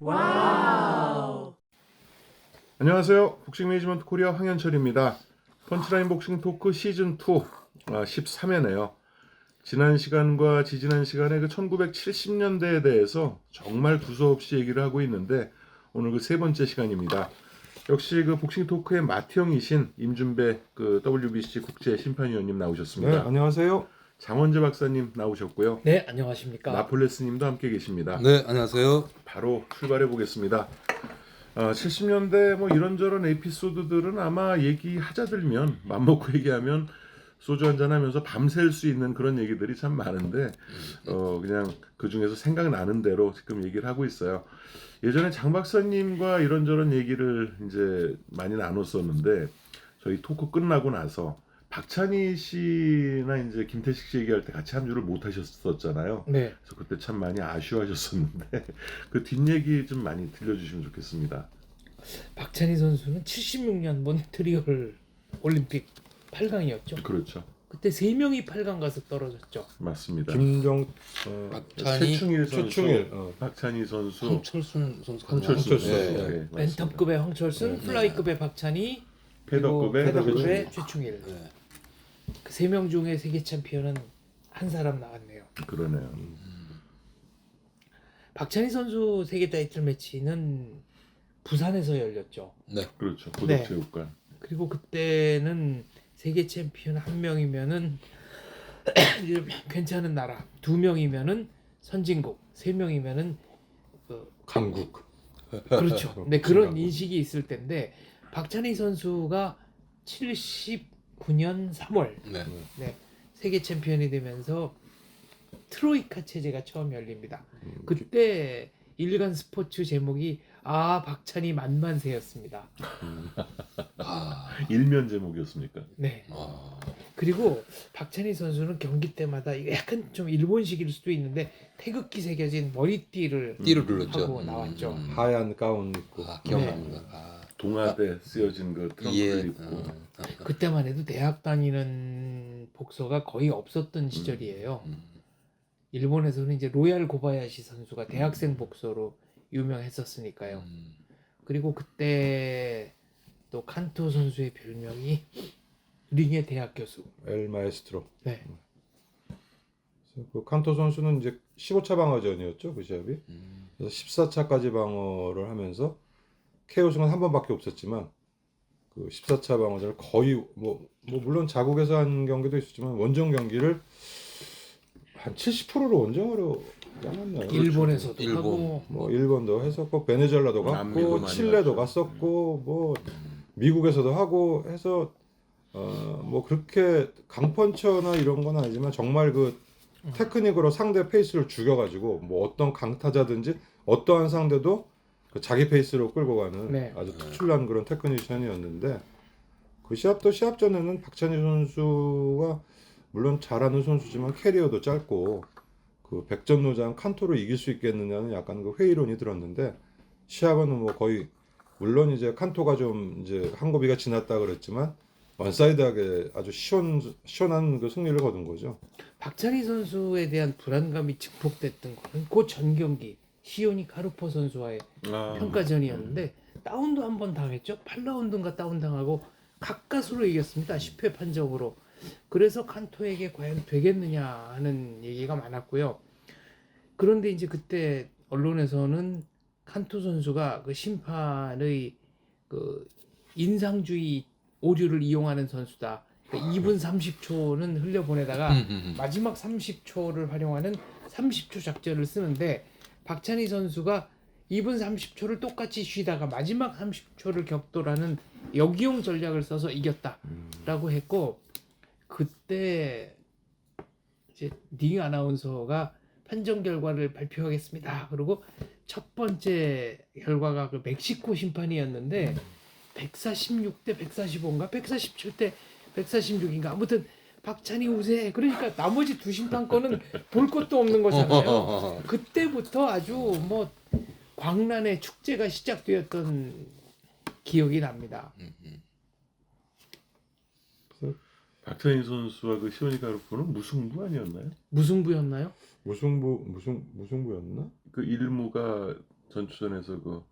와우. 안녕하세요. 복싱 매니지먼트 코리아 황현철입니다. 펀치라인 복싱 토크 시즌 2 13회네요. 지난 시간과 지지난 시간에 그 1970년대에 대해서 정말 두서없이 얘기를 하고 있는데 오늘 그 세 번째 시간입니다. 역시 그 복싱 토크의 맏형이신 임준배 그 WBC 국제 심판위원님 나오셨습니다. 네, 안녕하세요. 장원재 박사님 나오셨고요. 네, 안녕하십니까. 나폴레스님도 함께 계십니다. 네, 안녕하세요. 바로 출발해 보겠습니다. 70년대 뭐 이런저런 에피소드들은 아마 얘기하자 들면 맘먹고 얘기하면 소주 한잔 하면서 밤샐 수 있는 그런 얘기들이 참 많은데 그냥 그 중에서 생각나는 대로 지금 얘기를 하고 있어요. 예전에 장 박사님과 이런저런 얘기를 이제 많이 나눴었는데 저희 토크 끝나고 나서 박찬희 씨나 이제 김태식 씨 얘기할 때 같이 합류를 못 하셨었잖아요. 네. 그래서 그때 참 많이 아쉬워하셨었는데 그 뒷얘기 좀 많이 들려주시면 좋겠습니다. 박찬희 선수는 76년 몬트리올 올림픽 8강이었죠. 그렇죠. 그때 3명이 8강 가서 떨어졌죠. 맞습니다. 박찬희, 최충일 선수, 최충일, 박찬희 선수, 황철순 선수, 황철순 선수, 네. 네, 맞습니다. 벤텀급의 황철순, 플라이급의 박찬희, 그리고 패더급의 패더급의 최충일. 네. 그 3명 중에 세계 챔피언은 한 사람 나왔네요. 그러네요. 박찬희 선수 세계 타이틀 매치는 부산에서 열렸죠. 네. 그렇죠. 네. 고덕체육관. 그리고 그때는 세계 챔피언 1명이면은 괜찮은 나라, 2명이면은 선진국, 3명이면은 강국. 그렇죠. 네, 그런 인식이 있을 텐데 박찬희 선수가 79년 3월 네. 네, 세계 챔피언이 되면서 트로이카 체제가 처음 열립니다. 그때 일간 스포츠 제목이 박찬희 만만세였습니다. 일면 제목이었습니까? 네. 그리고 박찬희 선수는 경기 때마다 이거 약간 좀 일본식일 수도 있는데 태극기 새겨진 머리띠를 띠를 눌렀죠. 하고 나왔죠. 하얀 가운 입고. 기억납니다. 동아대 쓰여진 그 트렁크를 입고. 그때만 해도 대학 다니는 복서가 거의 없었던 시절이에요. 일본에서는 이제 로얄 고바야시 선수가 대학생 복서로 유명했었으니까요. 그리고 그때 또 칸토 선수의 별명이 링의 대학 교수. 엘 마에스트로. 네. 그 칸토 선수는 이제 15차 방어전이었죠, 그 시합이. 그래서 14차까지 방어를 하면서 KO 승은 한 번밖에 없었지만 그 14차 방어전을 거의 뭐 물론 자국에서 한 경기도 있었지만 원정 경기를 한 70%로 원정으로 나갔나요? 일본에서도 일본. 하고 뭐 일본도 했었고 베네수엘라도 남미도 갔고 많이 칠레도 갔죠. 갔었고 뭐 미국에서도 하고 해서 뭐 그렇게 강펀처나 이런 건 아니지만 정말 그 테크닉으로 상대 페이스를 죽여가지고 뭐 어떤 강타자든지 어떠한 상대도 그 자기 페이스로 끌고 가는 네. 아주 특출난 그런 테크니션이었는데 그 시합도 시합 전에는 박찬희 선수가 물론 잘하는 선수지만 캐리어도 짧고 그 백전노장 칸토를 이길 수 있겠느냐는 약간 그 회의론이 들었는데 시합은 뭐 거의 물론 이제 칸토가 좀 이제 한 고비가 지났다 그랬지만 원사이드하게 아주 시원한 그 승리를 거둔 거죠. 박찬희 선수에 대한 불안감이 증폭됐던 거는 그 전 경기 시오니 카루포 선수와의 평가전이었는데 다운도 한 번 당했죠. 8라운드인가 다운당하고 가까스로 이겼습니다. 10회 판정으로. 그래서 칸토에게 과연 되겠느냐 하는 얘기가 많았고요. 그런데 이제 그때 언론에서는 칸토 선수가 그 심판의 그 인상주의 오류를 이용하는 선수다. 그러니까 2분 30초는 흘려보내다가 마지막 30초를 활용하는 30초 작전을 쓰는데 박찬희 선수가 2분 30초를 똑같이 쉬다가 마지막 30초를 격돌하는 역이용 전략을 써서 이겼다라고 했고 그때 이제 링 아나운서가 판정 결과를 발표하겠습니다. 그리고 첫 번째 결과가 그 멕시코 심판이었는데 146대 145인가 147대 146인가 아무튼 박찬희 우세. 그러니까 나머지 두 심판권은 볼 것도 없는 거잖아요. 그때부터 아주 뭐 광란의 축제가 시작되었던 기억이 납니다. 박찬희 선수와 그 시오니 카루포는 무승부 아니었나요? 무승부였나요? 무승부였나? 그 일무가 전주전에서 그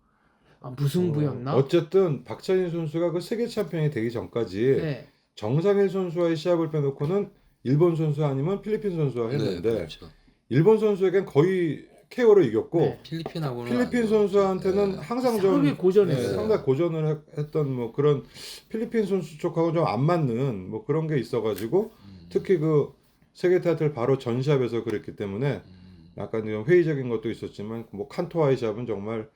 무승부였나? 어쨌든 박찬희 선수가 그 세계 챔피언이 되기 전까지 네. 정상일 선수와의 시합을 빼놓고는 일본 선수 아니면 필리핀 선수와 했는데 네, 그렇죠. 일본 선수에겐 거의 KO로 이겼고 네. 필리핀하고는 필리핀 안 선수한테는 네. 항상 좀 상당히 고전했어요. 네. 상당히 고전을 했던 뭐 그런 필리핀 선수 쪽하고 좀 안 맞는 뭐 그런 게 있어가지고 특히 그 세계 타이틀 바로 전 시합에서 그랬기 때문에 약간 좀 회의적인 것도 있었지만 뭐 칸토와의 시합은 정말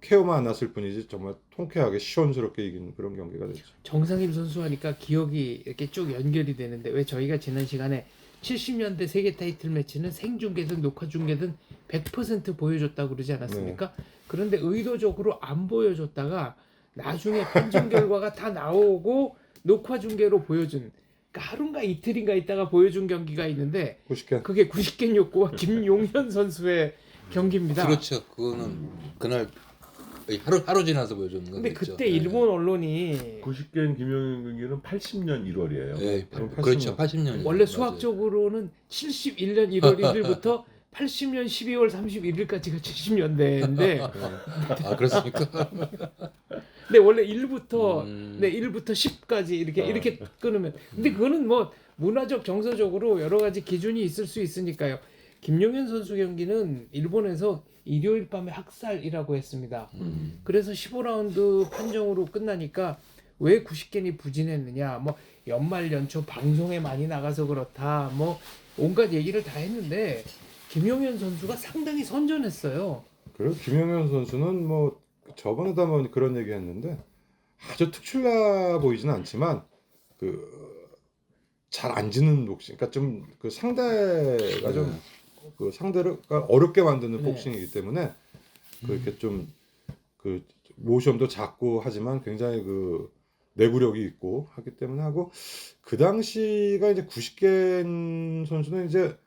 KO만 안 났을 뿐이지 정말 통쾌하게 시원스럽게 이긴 그런 경기가 됐죠. 정상일 선수 하니까 기억이 이렇게 쭉 연결이 되는데 왜 저희가 지난 시간에 70년대 세계 타이틀 매치는 생중계든 녹화 중계든 100% 보여줬다고 그러지 않았습니까? 그런데 의도적으로 안 보여줬다가 나중에 판정 결과가 다 나오고 녹화 중계로 보여준, 그러니까 하루인가 이틀인가 있다가 보여준 경기가 있는데 90개. 그게 구식겐 욕구와 김용현 선수의 경기입니다. 그렇죠. 그거는 그날 하루 지나서 보여주는 근데 거겠죠. 그때 일본 언론이 90개인 김용현 경기는 80년 1월이에요. 네, 그럼 그렇죠. 80년. 원래 수학적으로는 71년 1월 1일부터 80년 12월 31일까지가 70년대인데 아 그렇습니까? 근데 원래 1부터 네 1부터 10까지 이렇게 끊으면 근데 그거는 뭐 문화적 정서적으로 여러 가지 기준이 있을 수 있으니까요. 김용현 선수 경기는 일본에서 일요일 밤에 학살이라고 했습니다. 그래서 15라운드 판정으로 끝나니까 왜 90개니 부진했느냐, 뭐 연말 연초 방송에 많이 나가서 그렇다, 뭐 온갖 얘기를 다 했는데 김용현 선수가 상당히 선전했어요. 그리고 김영현 선수는 뭐 저번에도 한번 그런 얘기했는데 아주 특출나 보이지는 않지만 그 잘 안 지는 복싱, 그러니까 좀 그 상대가 좀 그 상대를 어렵게 만드는 네. 복싱이기 때문에 그렇게 좀 그 모션도 작고 하지만 굉장히 그 내구력이 있고 하기 때문에 하고 그 당시가 이제 90개 선수는 이제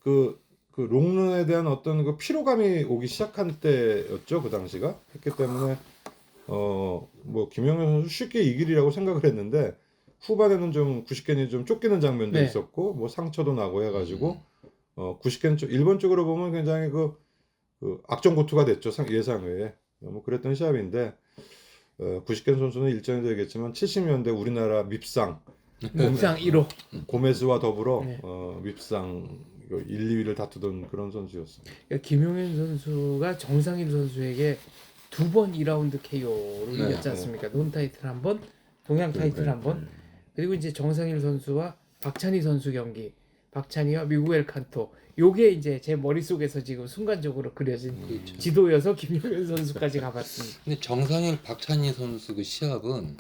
그 롱런에 대한 어떤 그 피로감이 오기 시작한 때였죠. 그 당시가 했기 때문에 뭐 김영현 선수 쉽게 이기리라고 생각을 했는데 후반에는 좀 90개니 좀 쫓기는 장면도 네. 있었고 뭐 상처도 나고 해가지고 90개는 쪽 일본 쪽으로 보면 굉장히 그 악정고투가 됐죠. 예상외에 뭐 그랬던 시합인데 90개 선수는 일전에도 얘기했지만 70년대 우리나라 밉상 목상 1호. 고메스와 더불어 네. 밉상 1, 2위를 다투던 그런 선수였어요. 그러니까 김용현 선수가 정상일 선수에게 두 번 2라운드 KO를 네. 이겼지 않습니까? 논 타이틀 한 번, 동양 타이틀 한 번. 그리고 이제 정상일 선수와 박찬희 선수 경기, 박찬희와 미구엘 칸토. 요게 이제 제 머릿속에서 지금 순간적으로 그려진 그렇죠. 지도여서 김용현 선수까지 가봤습니다. 근데 정상일 박찬희 선수 그 시합은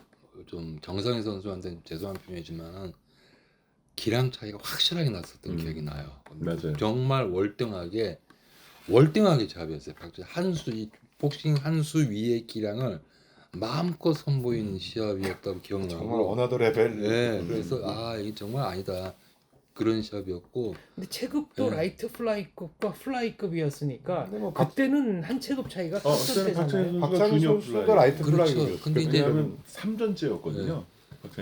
좀 정상일 선수한테 죄송한 표현이지만은 기량 차이가 확실하게 났었던 기억이 나요. 맞아요. 정말 월등하게 잡이었어요. 박찬희 한수 이 복싱 한 수 위의 기량을 마음껏 선보이는 시합이었다고 정말 기억나고. 어나더 레벨. 네, 그래서 이게 정말 아니다 그런 시합이었고. 근데 체급도 네. 라이트 플라이급과 플라이급이었으니까 근데 뭐 그때는 한 체급 차이가 그때는 컸었대잖아요. 박찬희 주니어 선수도 플라이. 라이트 그렇죠. 플라이였어요. 근데 이제 왜냐하면 3전째였거든요.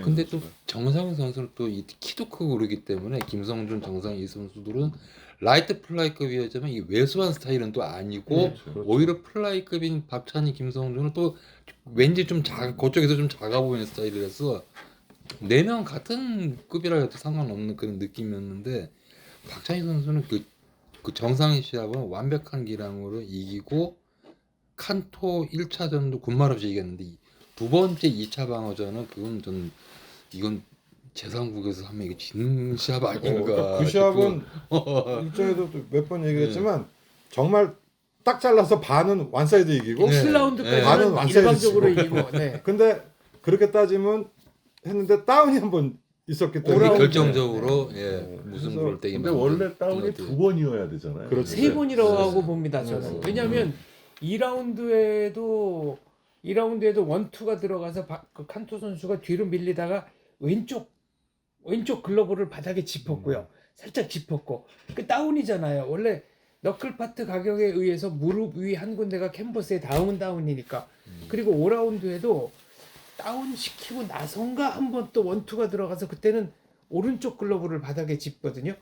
근데 또 정상인 선수는 또 이 키도 크고 그러기 때문에 김성준, 정상인 이 선수들은 라이트 플라이급이었지만 이 왜소한 스타일은 또 아니고 그렇죠. 오히려 플라이급인 박찬희, 김성준은 또 왠지 좀 그쪽에서 좀 작아 보이는 스타일이라서 4명 같은 급이라 해도 상관없는 그런 느낌이었는데 박찬희 선수는 그 정상인 시합은 완벽한 기량으로 이기고 칸토 1차전도 군말 없이 이겼는데 두 번째 2차 방어전은 이건 제3국에서 하면 이게 진 시합 아닌가. 그 시합은 일전에도 몇 번 얘기했지만 정말 딱 잘라서 반은 완사이드 이기고 네. 7라운드까지는 반은 완사이드 일방적으로 치고. 이기고. 네. 근데 그렇게 따지면 했는데 다운이 한 번 있었기 때문에 오라운드. 결정적으로 네. 무승부를 떼기 근데 원래 다운이 2번이어야 되잖아요. 그렇죠. 세 번이라고 네. 하고 봅니다. 저는. 네. 왜냐하면 2라운드에도 1-2가 들어가서 그 칸토 선수가 뒤로 밀리다가 왼쪽 글러브를 바닥에 짚었고요. 살짝 짚었고. 그 다운이잖아요. 원래 너클 파트 가격에 의해서 무릎 위 한 군데가 캔버스에 다운이니까. 그리고 5라운드에도 다운 시키고 나선가 한번 또 1-2가 들어가서 그때는 오른쪽 글러브를 바닥에 짚거든요.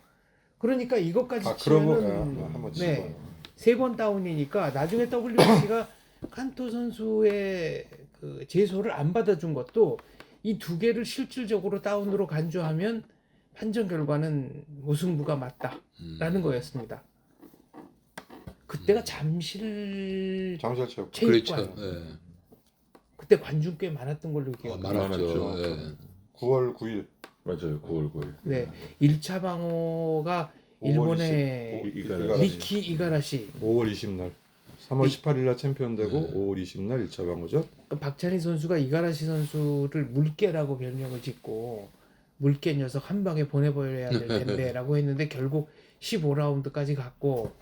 그러니까 이것까지 그러고 치면은 한번 네. 치고 3번 다운이니까 나중에 WBC가 칸토 선수의 그 제소를 안 받아준 것도 이 두 개를 실질적으로 다운으로 간주하면 판정 결과는 무승부가 맞다라는 거였습니다. 그때가 잠실 장실체육. 체육관 그렇죠. 예. 그때 관중 꽤 많았던 걸로 기억해요. 많았죠. 많았죠. 예. 9월 9일. 맞아요. 9월 9일. 네, 1차 방어가 5월 일본의 20, 이가라시. 리키 이가라시 5월 20날. 3월 18일 날 챔피언 되고 네. 5월 20날 1차 방어죠. 박찬희 선수가 이가라시 선수를 물개라고 별명을 짓고 물개 녀석 한 방에 보내버려야 될 텐데라고 했는데 결국 15라운드까지 갔고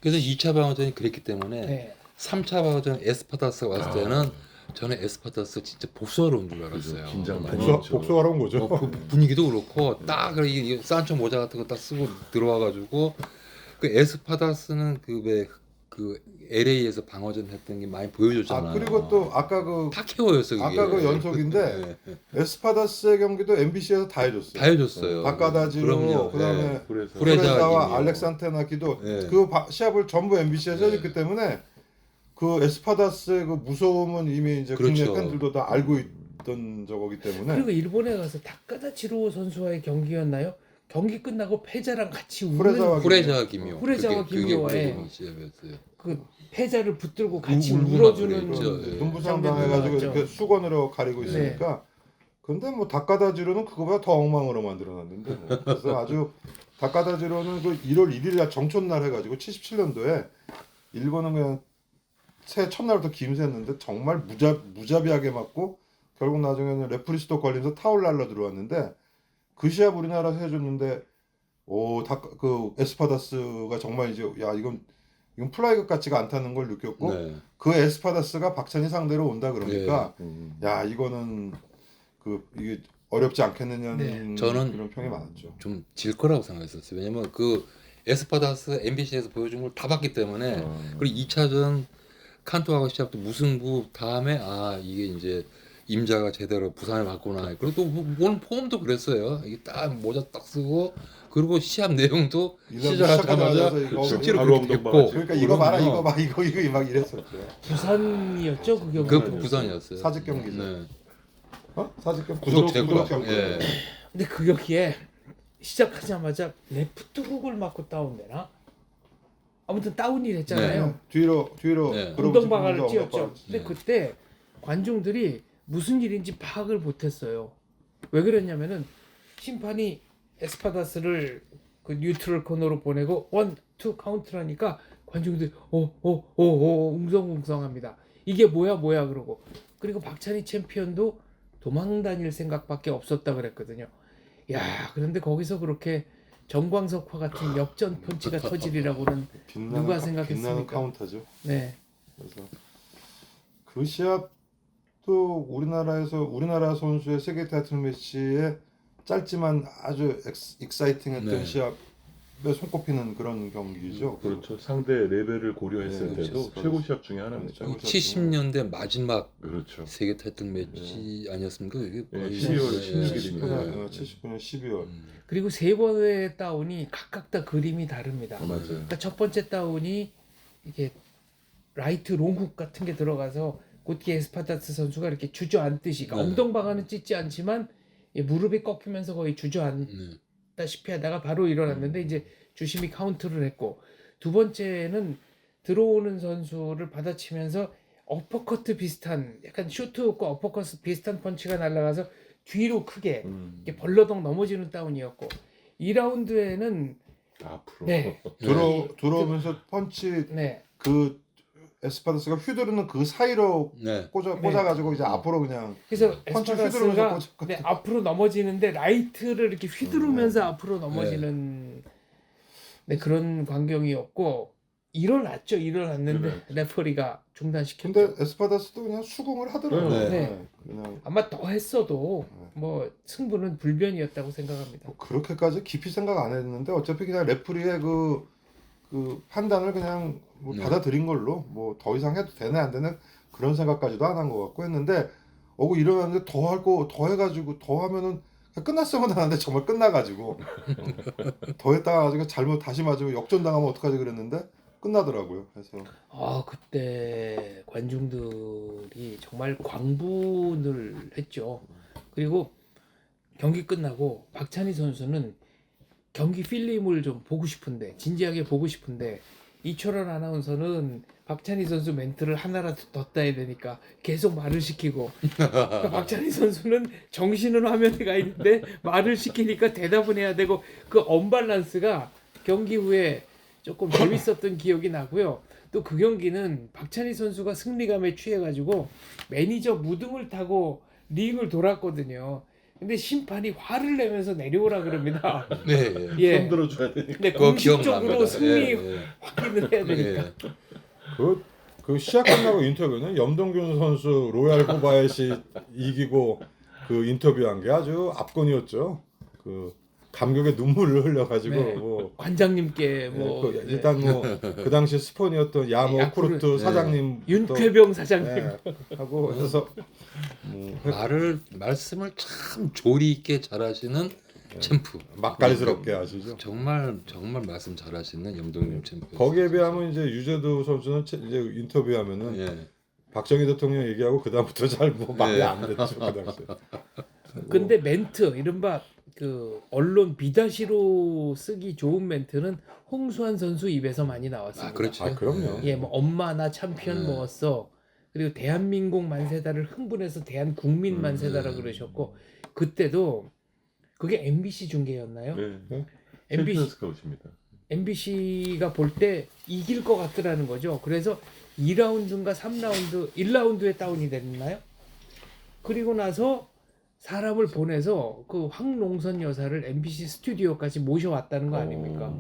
그래서 2차 방어전이 그랬기 때문에 네. 3차 방어전 에스파다스가 왔을 때는 저는 에스파다스 진짜 복수하러 온 줄 알았어요. 그죠. 긴장 많이 복수, 했죠. 복수하러 온 거죠. 분위기도 그렇고 딱 이 산초 모자 같은 거 딱 쓰고 들어와가지고 그 에스파다스는 그 LA에서 방어전 했던 게 많이 보여줬잖아요. 아 그리고 또 아까 그 파케오였어. 아까 그 연속인데 에스파다스의 경기도 MBC에서 다 해줬어요. 다 해줬어요. 바카다지로 그럼요. 그다음에 그래서 프레자와 김이요. 알렉산테나키도 네. 그 시합을 전부 MBC에서 네. 해줬기 때문에 그 에스파다스의 그 무서움은 이미 이제 그렇죠. 국내 팬들도 다 알고 있던 저거기 때문에 그리고 일본에 가서 다카다치로 선수와의 경기였나요? 경기 끝나고 패자랑 같이 후레자와 우는 후레자와 김이요. 후레자와 그게 김이요의 후레자 시합이었어요. 그 패자를 붙들고 같이 울고 울어주는 막 그랬죠. 예. 눈부상 장면도 당해가지고 나왔죠. 이렇게 수건으로 가리고 네. 있으니까 근데 뭐 다카다지로는 그거보다 더 엉망으로 만들어놨는데 뭐. 그래서 아주 다카다지로는 그 1월 1일 날 정촌날 해가지고 77년도에 일본은 그냥 새해 첫날부터 김새했는데 정말 무자비하게 맞고 결국 나중에는 레프리스도 걸리면서 타올 날라 들어왔는데 그 시합 우리나라에서 해줬는데 그 에스파다스가 정말 이제 야 이건 플라이급 같지가 않다는 걸 느꼈고 네. 그 에스파다스가 박찬희 상대로 온다 그러니까 네. 야 이거는 이게 어렵지 않겠느냐는 네. 저는 그런 평이 많았죠. 좀 질 거라고 생각했었어요. 왜냐면 그 에스파다스 MBC에서 보여준 걸 다 봤기 때문에 그리고 2차전 칸토하고 시합도 무승부 다음에 이게 이제 임자가 제대로 부상을 받구나. 그리고 또 오늘 폼도 그랬어요. 이게 딱 모자 딱 쓰고 그리고 시합 내용도 시작하자마자 이거 실제로 바로 그렇게 엉덩방아 됐고 그러니까 이거 봐라 그럼요. 이거 봐 이거 막 이랬었죠. 부산이었죠 그 경기. 그 부산이었어요. 사직 경기죠. 네. 사직 경기 구독됐고요. 경기. 예. 근데 그 경기에 시작하자마자 레프트 훅을 맞고 다운되나? 아무튼 다운이 됐잖아요. 네. 뒤로 네. 엉덩방아를 찧었죠. 근데 네. 그때 관중들이 무슨 일인지 파악을 못했어요. 왜 그랬냐면은 심판이 에스파다스를 그 뉴트럴 코너로 보내고 1, 2 카운트라니까 관중들이 웅성웅성합니다. 이게 뭐야 그러고 그리고 박찬희 챔피언도 도망 다닐 생각밖에 없었다 그랬거든요. 야 그런데 거기서 그렇게 정광석화 같은 역전 펀치가 터지리라고는 누가 생각했습니까? 빛나는 카운터죠. 네. 그래서 그 시합도 우리나라 선수의 세계 타이틀 매치에 짧지만 아주 익사이팅했던 네. 시합에 손꼽히는 그런 경기죠. 그렇죠. 상대 레벨을 고려했을 네, 때도 그렇죠. 최고 시합 중에 하나입니다. 최고 시합 70년대 마지막 그렇죠. 세계 타이틀 매치 아니었습니까? 이게 네, 거의 12월 네. 16일이니까. 79년 12월. 그리고 세 번의 다운이 각각 다 그림이 다릅니다. 맞아요. 그러니까 첫 번째 다운이 이게 라이트 롱훅 같은 게 들어가서 곧게 에스파다스 선수가 이렇게 주저앉듯이 그러니까 네. 엉덩방아는 찢지 않지만 이 무릎이 꺾이면서 거의 주저앉다시피 하다가 바로 일어났는데 이제 주심이 카운트를 했고 두 번째는 들어오는 선수를 받아치면서 어퍼커트 비슷한 약간 쇼트과 어퍼커트 비슷한 펀치가 날아가서 뒤로 크게 이렇게 벌러덩 넘어지는 다운이었고 2라운드에는 앞으로. 네. 들어오면서 펀치 네. 그 에스파다스가 휘두르는 그 사이로 네. 꽂아가지고 이제 앞으로 그냥 그래서 펀치 에스파다스가 휘두르면서 네, 앞으로 넘어지는데 라이트를 이렇게 휘두르면서 앞으로 넘어지는 네, 그런 광경이었고 일어났는데 레퍼리가 중단시켰죠. 근데 에스파다스도 그냥 수긍을 하더라고요. 네. 그냥 아마 더 했어도 뭐 승부는 불변이었다고 생각합니다. 뭐 그렇게까지 깊이 생각 안 했는데 어차피 그냥 레프리의 그 판단을 그냥 뭐 네. 받아들인 걸로 뭐 더 이상 해도 되네 안 되네 그런 생각까지도 안 한 것 같고 했는데 일어났는데 더 해가지고 더 하면은 그냥 끝났으면 하는데 정말 끝나가지고 더 했다가 가지고 잘못 다시 맞으면 역전당하면 어떡하지 그랬는데 끝나더라고요. 그래서 그때 관중들이 정말 광분을 했죠. 그리고 경기 끝나고 박찬희 선수는 경기 필름을 좀 보고 싶은데 진지하게 보고 싶은데 이철원 아나운서는 박찬희 선수 멘트를 하나라도 더 따야 되니까 계속 말을 시키고 그러니까 박찬희 선수는 정신은 화면에 가 있는데 말을 시키니까 대답은 해야 되고 그 언밸런스가 경기 후에 조금 재밌었던 기억이 나고요. 또 그 경기는 박찬희 선수가 승리감에 취해가지고 매니저 무등을 타고 링을 돌았거든요. 근데 심판이 화를 내면서 내려오라 그럽니다. 네. 예. 손 들어줘야 되니까. 근데 그거 공식적으로 기억납니다. 승리 예. 확인을 해야 되니까. 그 시합 끝나고 인터뷰는 염동균 선수 로얄 코바야시 이기고 그 인터뷰한 게 아주 압권이었죠. 그 감격의 눈물을 흘려가지고 네. 뭐 관장님께 뭐 그 일단 뭐 그 당시 스폰이었던 야모 야쿠르트, 쿠르트 사장님 윤쾌병 사장님 하고 해서 말씀을 참 조리 있게 잘하시는 챔프. 맛깔스럽게 하시죠. 정말 말씀 잘하시는 염동균 챔프. 거기에 비하면 이제 유재두 선수는 이제 인터뷰하면은 예. 박정희 대통령 얘기하고 그 다음부터 잘 뭐 말이 네. 안 됐죠 그 당시에. 근데 멘트 이른바 그 언론 비다시로 쓰기 좋은 멘트는 홍수환 선수 입에서 많이 나왔습니다. 그렇죠. 아, 그럼요. 예, 뭐 엄마 나 챔피언 네. 먹었어. 그리고 대한민국 만세다를 흥분해서 대한국민 만세다라 그러셨고 그때도 그게 MBC 중계였나요? 네. MBC 챔피언 스카웃입니다. MBC가 볼 때 이길 것 같더라는 거죠. 그래서 2라운드인가 3라운드, 1라운드에 다운이 됐나요? 그리고 나서 사람을 보내서 그 황농선 여사를 MBC 스튜디오까지 모셔왔다는 거 아닙니까?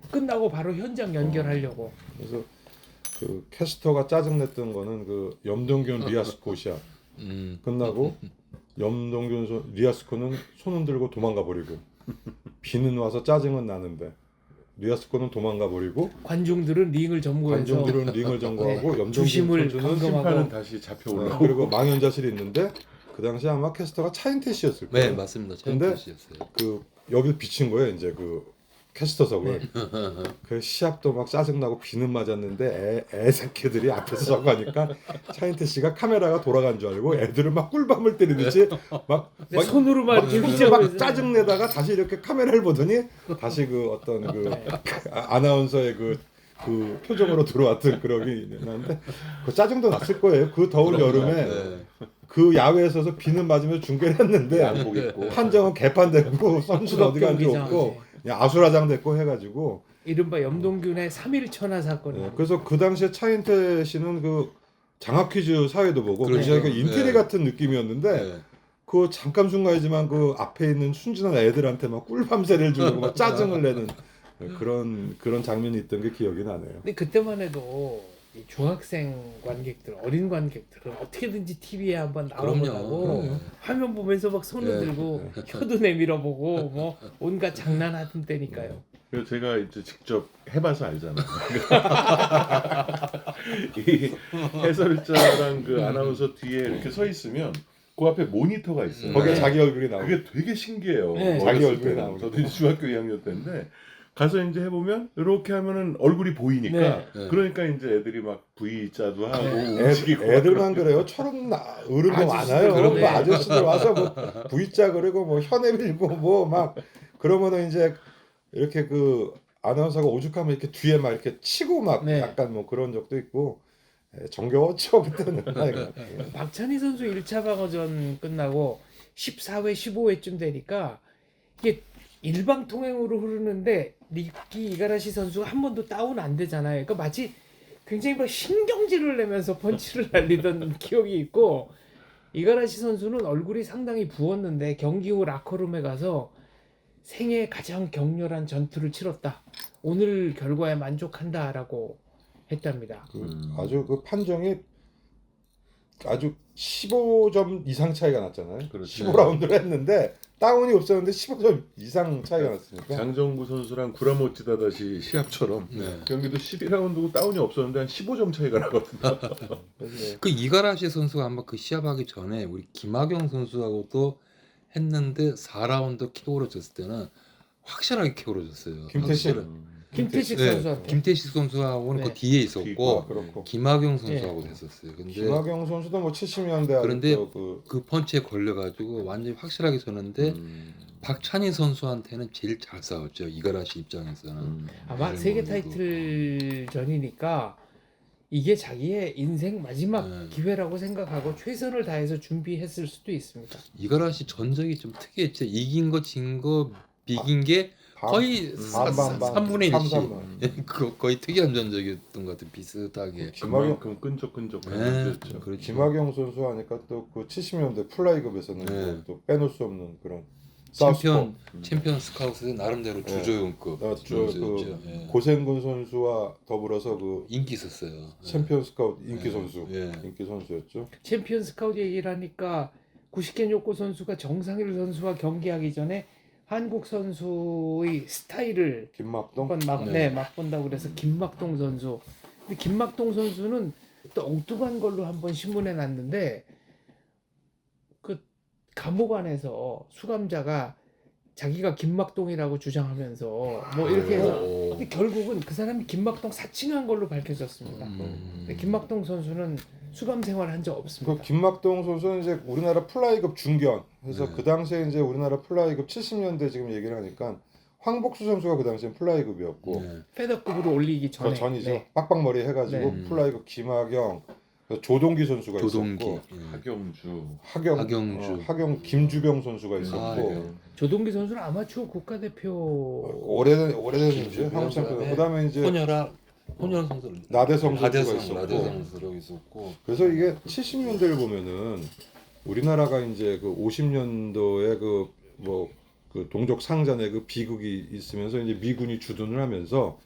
끝나고 바로 현장 연결하려고. 그래서 그 캐스터가 짜증냈던 거는 그 염동균 리아스코 시합 끝나고 염동균 리아스코는 손은 들고 도망가 버리고 비는 와서 짜증은 나는데 리아스코는 도망가 버리고 관중들은 링을 점거해서 관중들은 링을 점거하고 염동균 주심을 선수는 심판은 다시 잡혀 올라. 그리고 망연자실이 있는데 그 당시 아마 캐스터가 차인태 씨였을 거예요. 네, 맞습니다. 근데 챔프 씨였어요. 그 여기 비친 거예요. 이제 그 캐스터석을. 그 시합도 막 짜증나고 비는 맞았는데 애 새끼들이 앞에서 저거 하니까 차인태 씨가 카메라가 돌아간 줄 알고 애들을 막 꿀밤을 때리듯이 막 손으로만 이렇게 휘저으면서 막 짜증내다가 다시 이렇게 카메라를 보더니 다시 그 어떤 그 아나운서의 그 표정으로 들어왔던 그러기 있는데 그 짜증도 났을 거예요. 그 더운 여름에 네. 그 야외에 서서 비는 맞으며 중계를 했는데 양복 입고. 판정은 개판되고 선수는 어디 간지 경기장. 없고 그냥 아수라장 됐고 해가지고 이른바 염동균의 3.1 천하 사건. 그래서 그 당시에 차인태 씨는 그 장학 퀴즈 사회도 보고 그렇죠. 굉장히 그 인테리 네. 같은 느낌이었는데 네. 그 잠깐 순간이지만 그 앞에 있는 순진한 애들한테 막 꿀밤새를 주고 막 짜증을 내는 그런 장면이 있던 게 기억이 나네요. 근데 그때만 해도 이 중학생 관객들, 어린 관객들은 어떻게든지 TV에 한번 나와보라고 그럼요. 화면 보면서 막 손을 네. 들고 혀도 내밀어 보고 뭐 온갖 장난하던 때니까요. 그래서 제가 이제 직접 해봐서 알잖아요. 이 해설자랑 그 아나운서 뒤에 이렇게 서 있으면 그 앞에 모니터가 있어요. 거기에 네. 자기 얼굴이 나오고 그게 되게 신기해요. 네. 자기 어렸을 얼굴이 때는. 나오고. 저도 이제 중학교 2학년 때인데 가서 이제 해보면 이렇게 하면은 얼굴이 보이니까 네. 네. 그러니까 이제 애들이 막 V자도 하고 네. 움직이고 애들만 그래요. 초록 어른도 아저씨들 많아요. 그러네. 뭐 아저씨들 와서 뭐 V자 그리고 뭐 혀 내밀고 뭐 막 그러면은 이제 이렇게 그 아나운서가 오죽하면 이렇게 뒤에 막 이렇게 치고 막 네. 약간 뭐 그런 적도 있고 정겨웠죠 그때는. 박찬희 선수 1차 방어전 끝나고 14회, 15회쯤 되니까 이게 일방통행으로 흐르는데 리키 이가라시 선수가 한 번도 다운 안 되잖아요. 그러니까 마치 굉장히 막 신경질을 내면서 펀치를 날리던 기억이 있고 이가라시 선수는 얼굴이 상당히 부었는데 경기 후 라커룸에 가서 생애 가장 격렬한 전투를 치렀다. 오늘 결과에 만족한다라고 했답니다. 아주 그 판정이 아주 15점 이상 차이가 났잖아요. 그렇죠. 15라운드를 했는데 다운이 없었는데 15점 이상 차이가 났으니까. 장정구 선수랑 구라모찌다 다시 시합처럼 네. 경기도 12라운드고 다운이 없었는데 한 15점 차이가 나거든요. 그래서 그 이가라시 선수가 아마 그 시합하기 전에 우리 김학영 선수하고도 했는데 4라운드 KO로 졌을 때는 확실하게 KO로 졌어요. 김태신. 김태식 네, 선수한테. 김태식 선수하고는 네. 그 뒤에 아, 있었고 그렇고 김학용 선수하고 됐었어요. 근데 김학영 선수도 뭐 70년대 그런데 그 그 펀치에 걸려가지고 완전히 확실하게 졌는데 박찬희 선수한테는 제일 잘 싸웠죠. 이가라시 입장에서는. 아마 네, 세계 뭐 타이틀 전이니까 이게 자기의 인생 마지막 네. 기회라고 생각하고 최선을 다해서 준비했을 수도 있습니다. 이가라시 전적이 좀 특이했죠. 이긴 거, 진 거, 비긴 게 거의 반반반 3분의 1씩. 3-3. 그거 거의 특이한 전적이었던 것 같아요. 비슷하게. 그만큼 끈적끈적한 네, 선수였죠. 그렇죠. 김학영 선수 하니까 또 그 70년대 플라이급에서는 네. 또 빼놓을 수 없는 그런 챔피언 스카우트의 나름대로 주조연급 선수였죠. 예. 고생근 선수와 더불어서 그 인기 있었어요. 챔피언 스카우트 인기 예. 선수 예. 인기 선수였죠. 챔피언 스카우트 얘기를 하니까 구시켄 요코 선수가 정상일 선수와 경기하기 전에 한국 선수의 스타일을 김막동 한번 네. 맛본다고 그래서 김막동 선수. 근데 김막동 선수는 또 엉뚱한 걸로 한번 신문에 났는데 그 감옥 안에서 수감자가 자기가 김막동이라고 주장하면서 뭐 이렇게 해서 근데 결국은 그 사람이 김막동 사칭한 걸로 밝혀졌습니다. 근데 김막동 선수는 수감 생활을 한 적 없습니다. 그 김막동 선수는 이제 우리나라 플라이급 중견 해서 네. 그 당시에 이제 우리나라 플라이급 70년대 지금 얘기를 하니까 황복수 선수가 그 당시엔 플라이급이었고 네. 패더급으로 올리기 전에 그 전이죠. 네. 빡빡머리 해가지고 네. 플라이급 김학영 조동기 선수가 조동기, 있었고 예. 하경주, 하경주 하경 김주병 선수가 있었고 하경. 조동기 선수는 아마추어 국가대표 오래된 선수죠. 김주병, 한국 챔피언. 그다음에 그다음에 이제 혼혈 선수 나대성 선수가 있었고. 나대성 선수가 있었고. 그래서 이게 70년대를 보면은 우리나라가 이제 그 50년도에 그 동족 상잔의 그 비극이 있으면서 이제 미군이 주둔을 하면서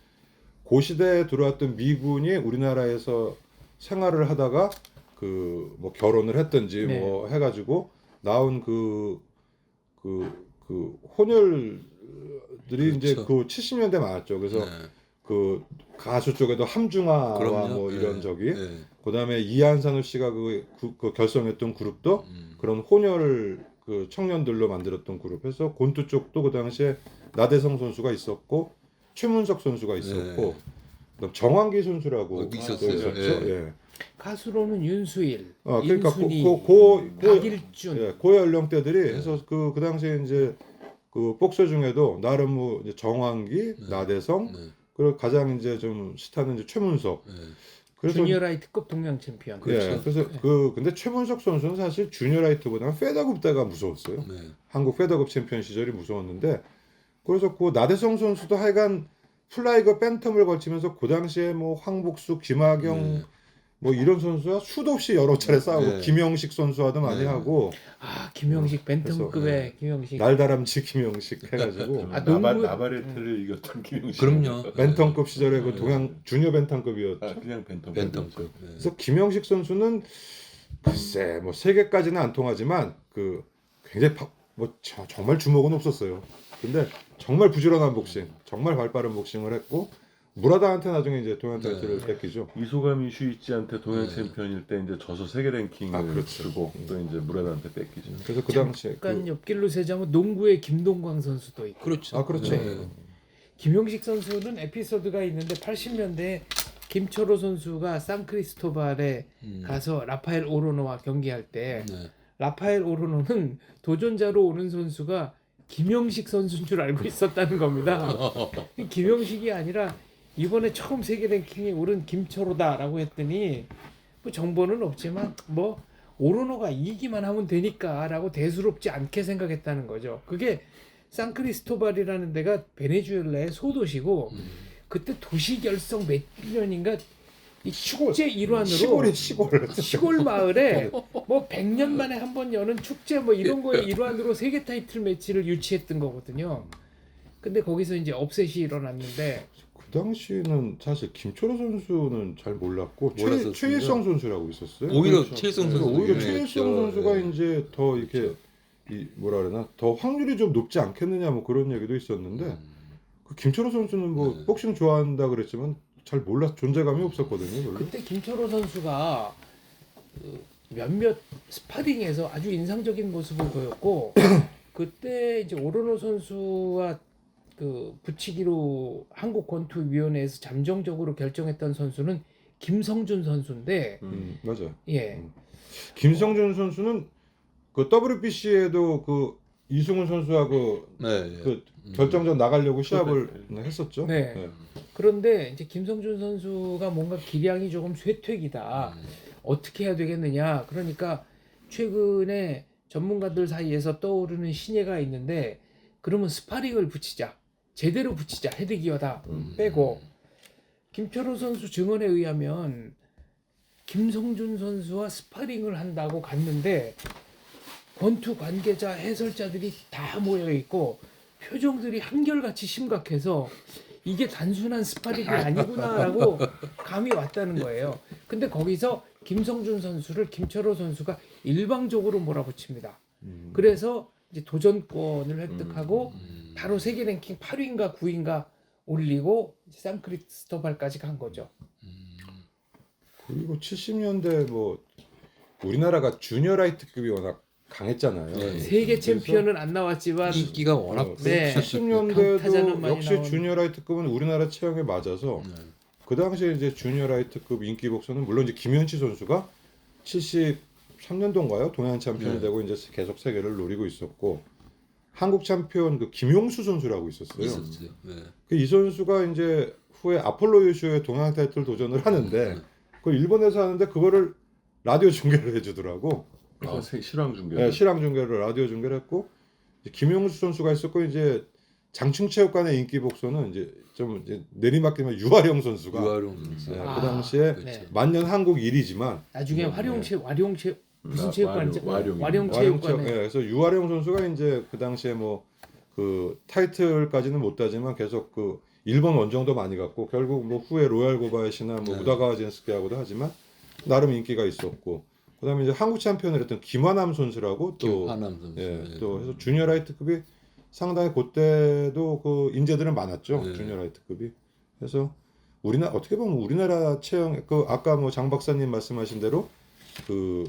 그 시대에 들어왔던 미군이 우리나라에서 생활을 하다가 그 뭐 결혼을 했든지 네. 뭐 해가지고 나온 그 혼혈들이 이제 그렇죠. 그 70년대 많았죠. 그래서 네. 그 가수 쪽에도 함중아와 그럼요. 뭐 이런 네. 적이 네. 그다음에 이한산우 씨가 그 결성했던 그룹도 그런 혼혈 그 청년들로 만들었던 그룹에서 곤투 쪽도 그 당시에 나대성 선수가 있었고 최문석 선수가 있었고 네. 그다음 정환기 선수라고 있었어요. 있었죠. 예. 예. 가수로는 윤수일, 그러니까 인순이, 그 박일준 예, 고 연령대들이 해서 그 당시에 이제 그 복서 중에도 나름 뭐 이제 정환기, 나대성 네. 그리고 가장 이제 좀 스타는 이제 최문석. 네. 그래서 주니어라이트급 동양 챔피언. 그렇죠. 예, 그래서 근데 최문석 선수는 사실 주니어라이트보다는 페더급 때가 무서웠어요. 네. 한국 페더급 챔피언 시절이 무서웠는데 그래서 그 나대성 선수도 하여간 플라이급 팬텀을 걸치면서 그 당시에 뭐 황복수, 김학영 네. 뭐 이런 선수와 수도 없이 여러 차례 싸우고 네. 김영식 선수와도 많이 네. 하고 김영식 벤텀급의 그래서, 김영식. 날다람쥐 김영식 해가지고 농구- 나바레트를 이겼던 김용식. 그럼요. 벤텀급 시절에 그 동양 주니어 벤텀급이었죠. 그냥 벤텀. 벤텀급. 네. 그래서 김영식 선수는 글쎄 뭐 세계까지는 안 통하지만 그 굉장히 정말 주먹은 없었어요. 근데 정말 부지런한 복싱, 정말 발빠른 복싱을 했고 무라다한테 나중에 이제 동양 타이틀을 뺏기죠. 이소감이 슈이치한테 동양 네. 챔피언일 때 이제 져서 세계 랭킹을 그렇죠. 주고 또 이제 무라다한테 뺏기죠. 그래서 그 당시에 약간 옆길로 세자면 농구의 김동광 선수도 있고. 그렇죠. 그렇죠. 네. 김영식 선수는 에피소드가 있는데 80년대에 김철호 선수가 산크리스토발에 가서 라파엘 오로노와 경기할 때 네. 라파엘 오로노는 도전자로 오는 선수가 김영식 선수인 줄 알고 있었다는 겁니다. 김영식이 아니라 이번에 처음 세계 랭킹에 오른 김철호다라고 했더니 뭐 정보는 없지만 뭐 오로노가 이기기만 하면 되니까라고 대수롭지 않게 생각했다는 거죠. 그게 산크리스토발이라는 데가 베네수엘라의 소도시고 그때 도시 결성 몇 년인가 이 축제 일환으로 시골 마을에 뭐 100년 만에 한 번 여는 축제 뭐 이런 거의 일환으로 세계 타이틀 매치를 유치했던 거거든요. 근데 거기서 이제 업셋이 일어났는데 그 당시에는 사실 김철호 선수는 잘 몰랐고 몰랐었습니다. 최일성 선수라고 있었어요. 오히려 그렇죠. 최일성 그래서 선수 오히려 최일성 선수가 이제 더 이렇게 이 뭐라 그러나 더 확률이 좀 높지 않겠느냐 뭐 그런 얘기도 있었는데 그 김철호 선수는 뭐 네. 복싱 좋아한다 그랬지만 잘 존재감이 없었거든요. 별로. 그때 김철호 선수가 그 몇몇 스파링에서 아주 인상적인 모습을 보였고 그때 이제 오로노 선수와 그 붙이기로 한국권투위원회에서 잠정적으로 결정했던 선수는 김성준 선수인데 맞아. 예. 김성준 선수는 그 WBC에도 그 이승훈 선수하고 네, 예. 그 결정전 나가려고 시합을 했었죠. 네. 그런데 이제 김성준 선수가 뭔가 기량이 조금 쇠퇴기다. 어떻게 해야 되겠느냐. 그러니까 최근에 전문가들 사이에서 떠오르는 신예가 있는데 그러면 스파링을 붙이자. 제대로 붙이자. 헤드기어다. 빼고 김철호 선수 증언에 의하면 김성준 선수와 스파링을 한다고 갔는데 권투 관계자 해설자들이 다 모여 있고 표정들이 한결같이 심각해서 이게 단순한 스파링이 아니구나라고 감이 왔다는 거예요. 근데 거기서 김성준 선수를 김철호 선수가 일방적으로 몰아붙입니다. 그래서 이제 도전권을 획득하고 바로 세계 랭킹 8위인가 9위인가 올리고 산크리스토발까지 간 거죠. 그리고 70년대 뭐 우리나라가 주니어 라이트급이 워낙 강했잖아요. 네. 세계 챔피언은 안 나왔지만 인기가 워낙 네. 그 강타자는 70년대도 많이 역시 나오는. 주니어 라이트급은 우리나라 체형에 맞아서 그 당시에 이제 주니어 라이트급 인기 복서는 물론 이제 김현치 선수가 73년도인가요? 동양 챔피언이 네. 되고 이제 계속 세계를 노리고 있었고 한국 챔피언 그 김용수 선수라고 있었어요. 있었어요. 네. 그 이 선수가 이제 후에 아폴로 요쇼에 동양 타이틀 도전을 하는데 그 일본에서 하는데 그거를 라디오 중계를 해주더라고. 실황 중계. 네, 실황 중계를 라디오 중계를 했고 이제 김용수 선수가 있었고 이제 장충체육관의 인기 복서는 이제 좀 이제 내리막이면 유아령 선수가 유아룡 선수. 네, 아, 그 당시에 네. 만년 한국 1위지만 나중에 와룡체 무슨 체육관이죠? 와룡. 와룡체육관에 그래서 유아령 선수가 이제 그 당시에 뭐 그 타이틀까지는 못 따지만 계속 그 일본 원정도 많이 갔고 결국 뭐 후에 로얄 고바야시나 뭐 네. 우다가와 젠스케하고도 하지만 나름 인기가 있었고 그다음에 이제 한국 챔피언을 했던 김화남 선수라고 또 김하남 선수. 예, 네. 또 해서 주니어 라이트급이 상당히 그때도 그 인재들은 많았죠. 네. 주니어 라이트급이. 그래서 우리나라 어떻게 보면 우리나라 체형 그 아까 뭐 장 박사님 말씀하신 대로 그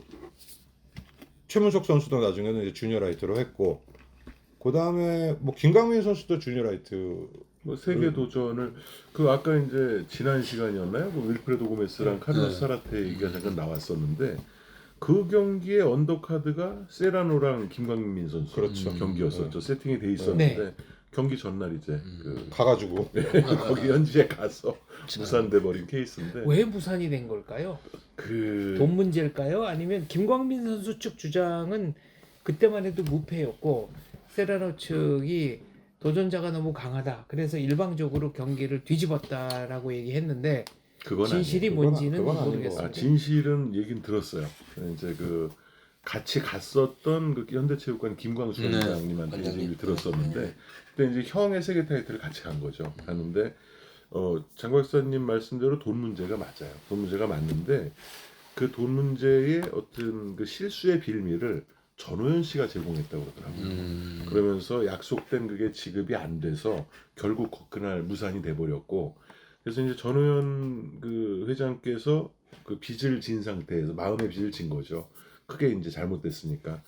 최문석 선수도 나중에는 이제 주니어 라이트로 했고 그다음에 뭐 김강민 선수도 주니어 라이트 뭐 세계 도전을 그 아까 이제 지난 시간이었나요? 그 윌프레도 고메스랑 카를로스 네. 사라테 얘기가 잠깐 나왔었는데 그 경기의 언더카드가 세라노랑 김광민 선수 그렇죠. 경기였었죠. 세팅이 돼 있었는데 네. 경기 전날 이제 가가지고 거기 현지에 가서 무산돼 버린 케이스인데 왜 무산이 된 걸까요? 그 돈 문제일까요? 아니면 김광민 선수 측 주장은 그때만 해도 무패였고 세라노 측이 도전자가 너무 강하다. 그래서 일방적으로 경기를 뒤집었다라고 얘기했는데 그건 진실이 아니에요. 뭔지는 그건 아닌 모르겠습니다. 아, 진실은 얘긴 들었어요. 이제 그 같이 갔었던 그 현대체육관 김광수 네. 원장님한테 이제 얘기를 들었었는데 그때 이제 형의 세계 타이틀을 같이 간 거죠. 갔는데 장 박사님 말씀대로 돈 문제가 맞아요. 돈 문제가 맞는데 그 돈 문제의 어떤 그 실수의 빌미를 전호연 씨가 제공했다고 그러더라고요. 그러면서 약속된 그게 지급이 안 돼서 결국 그날 무산이 돼 버렸고 그래서 이제 전호연 그 회장께서 그 빚을 진 상태에서 마음의 빚을 진 거죠. 크게 이제 잘못됐으니까.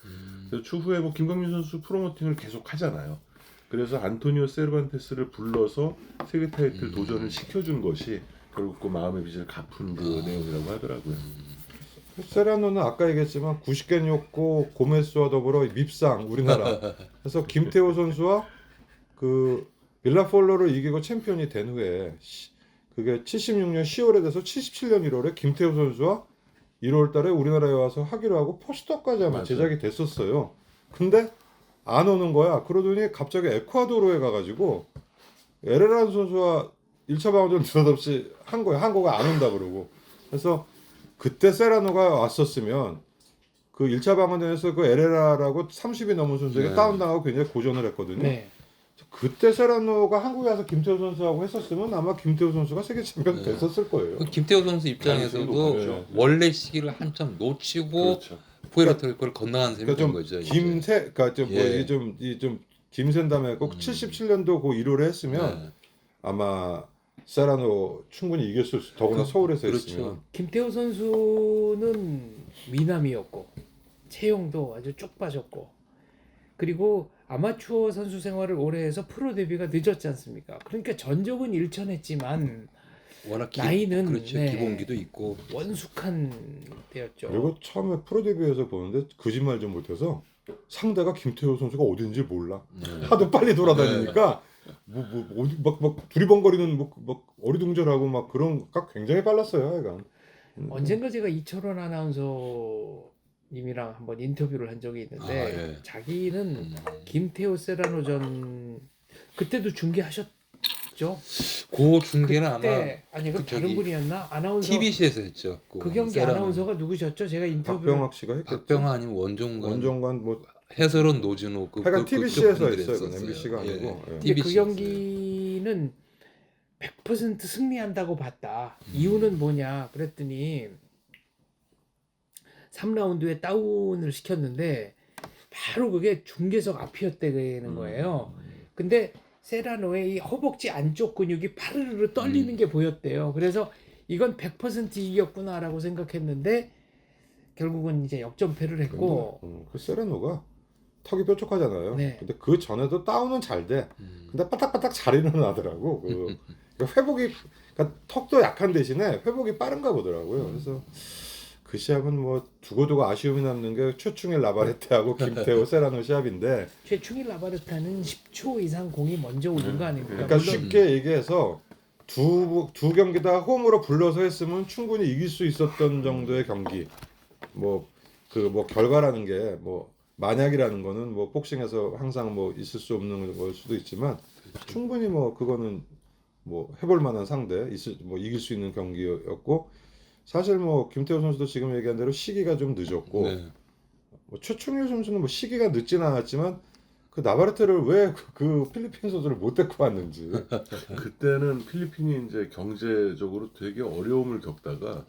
그래서 추후에 뭐 김광민 선수 프로모팅을 계속 하잖아요. 그래서 안토니오 세르반테스를 불러서 세계 타이틀 도전을 시켜준 것이 결국 그 마음의 빚을 갚은 그 내용이라고 하더라고요. 세라노는 아까 얘기했지만 90개였고 고메스와 더불어 밉상 우리나라. 그래서 김태호 선수와 그 빌라폴로를 이기고 챔피언이 된 후에 그게 76년 10월에 돼서 77년 1월에 김태호 선수와 1월달에 우리나라에 와서 하기로 하고 포스터까지 아마 맞아요. 제작이 됐었어요. 근데 안 오는 거야. 그러더니 갑자기 에콰도르에 가가지고 에레란 선수와 1차 방어전 느닷없이 한 거야. 한국가 안 온다 그러고. 그래서 그때 세라노가 왔었으면 그 1차 방어전에서 그 에레라라고 30이 넘은 선수에게 네. 다운당하고 굉장히 고전을 했거든요. 네. 그때 세라노가 한국에 와서 김태호 선수하고 했었으면 아마 김태호 선수가 세계 챔피언 네. 됐었을 거예요. 그 김태호 선수 가능성이 입장에서도 높았죠. 원래 시기를 한참 놓치고 그렇죠. 푸에르토리코를 건너간 셈이 그러니까 된 좀 거죠. 이제. 김세, 그러니까 좀 뭐 예. 이게 좀 김센 다음에 꼭 77년도 그 1월에 했으면 네. 아마 세라노 충분히 이겼을 수. 더구나 서울에서 그렇죠. 했으면. 김태호 선수는 미남이었고 체형도 아주 쭉 빠졌고 그리고 아마추어 선수 생활을 오래 해서 프로 데뷔가 늦었지 않습니까? 그러니까 전적은 일천했지만 워낙 나이는 그렇죠. 네. 기본기도 있고 원숙한 때였죠. 그리고 처음에 프로 데뷔해서 보는데 거짓말 좀 못해서 상대가 김태호 선수가 어딘지 몰라. 네. 하도 빨리 돌아다니니까 뭐 어디 막 두리번거리는 막 어리둥절하고 막 그런 가 굉장히 빨랐어요, 약간. 언젠가 제가 이철원 아나운서님이랑 한번 인터뷰를 한 적이 있는데 아, 예. 자기는 김태호 세라노전 그때도 중계하셨죠? 그 중계는 아마 아니 그 그 다른 저기 분이었나? 아나운서 TBC에서 했죠. 그 경기 세라는. 아나운서가 누구셨죠? 제가 인터뷰 박병학 씨가 했겠죠. 박병하 아니면 원종관, 원정관 뭐 해설은 노진호 하여간 TBC에서 그분들이 했어요. 그건 했었어요. MBC가 아니고. 예. 근데 그 TBC 였어요. 경기는 100% 승리한다고 봤다. 이유는 뭐냐? 그랬더니 3라운드에 다운을 시켰는데 바로 그게 중계석 앞이었다는 거예요. 근데 세라노의 이 허벅지 안쪽 근육이 파르르 떨리는 게 보였대요. 그래서 이건 100% 이겼구나라고 생각했는데 결국은 이제 역전패를 했고 그 세레노가 턱이 뾰족하잖아요. 네. 근데 그 전에도 다운은 잘 돼. 근데 바닥바닥 잘 일어나더라고. 그러니까 회복이 그러니까 턱도 약한 대신에 회복이 빠른가 보더라고요. 그래서 그 시합은 뭐 두고두고 아쉬움이 남는 게 최충일 라바레테하고 김태호 세라노 시합인데 최충일 라바르타는 10초 이상 공이 먼저 오는 거 아닙니까? 그러니까 물론 쉽게 얘기해서 두 경기 다 홈으로 불러서 했으면 충분히 이길 수 있었던 정도의 경기. 뭐 결과라는 게 뭐 만약이라는 거는 뭐 복싱에서 항상 뭐 있을 수 없는 걸 수도 있지만 충분히 뭐 그거는 뭐 해볼 만한 상대 뭐 이길 수 있는 경기였고 사실 뭐 김태호 선수도 지금 얘기한 대로 시기가 좀 늦었고 네. 뭐 최충일 선수는 뭐 시기가 늦지는 않았지만 그 나바르테를 왜 그 필리핀 선수를 못 데리고 왔는지 그때는 필리핀이 이제 경제적으로 되게 어려움을 겪다가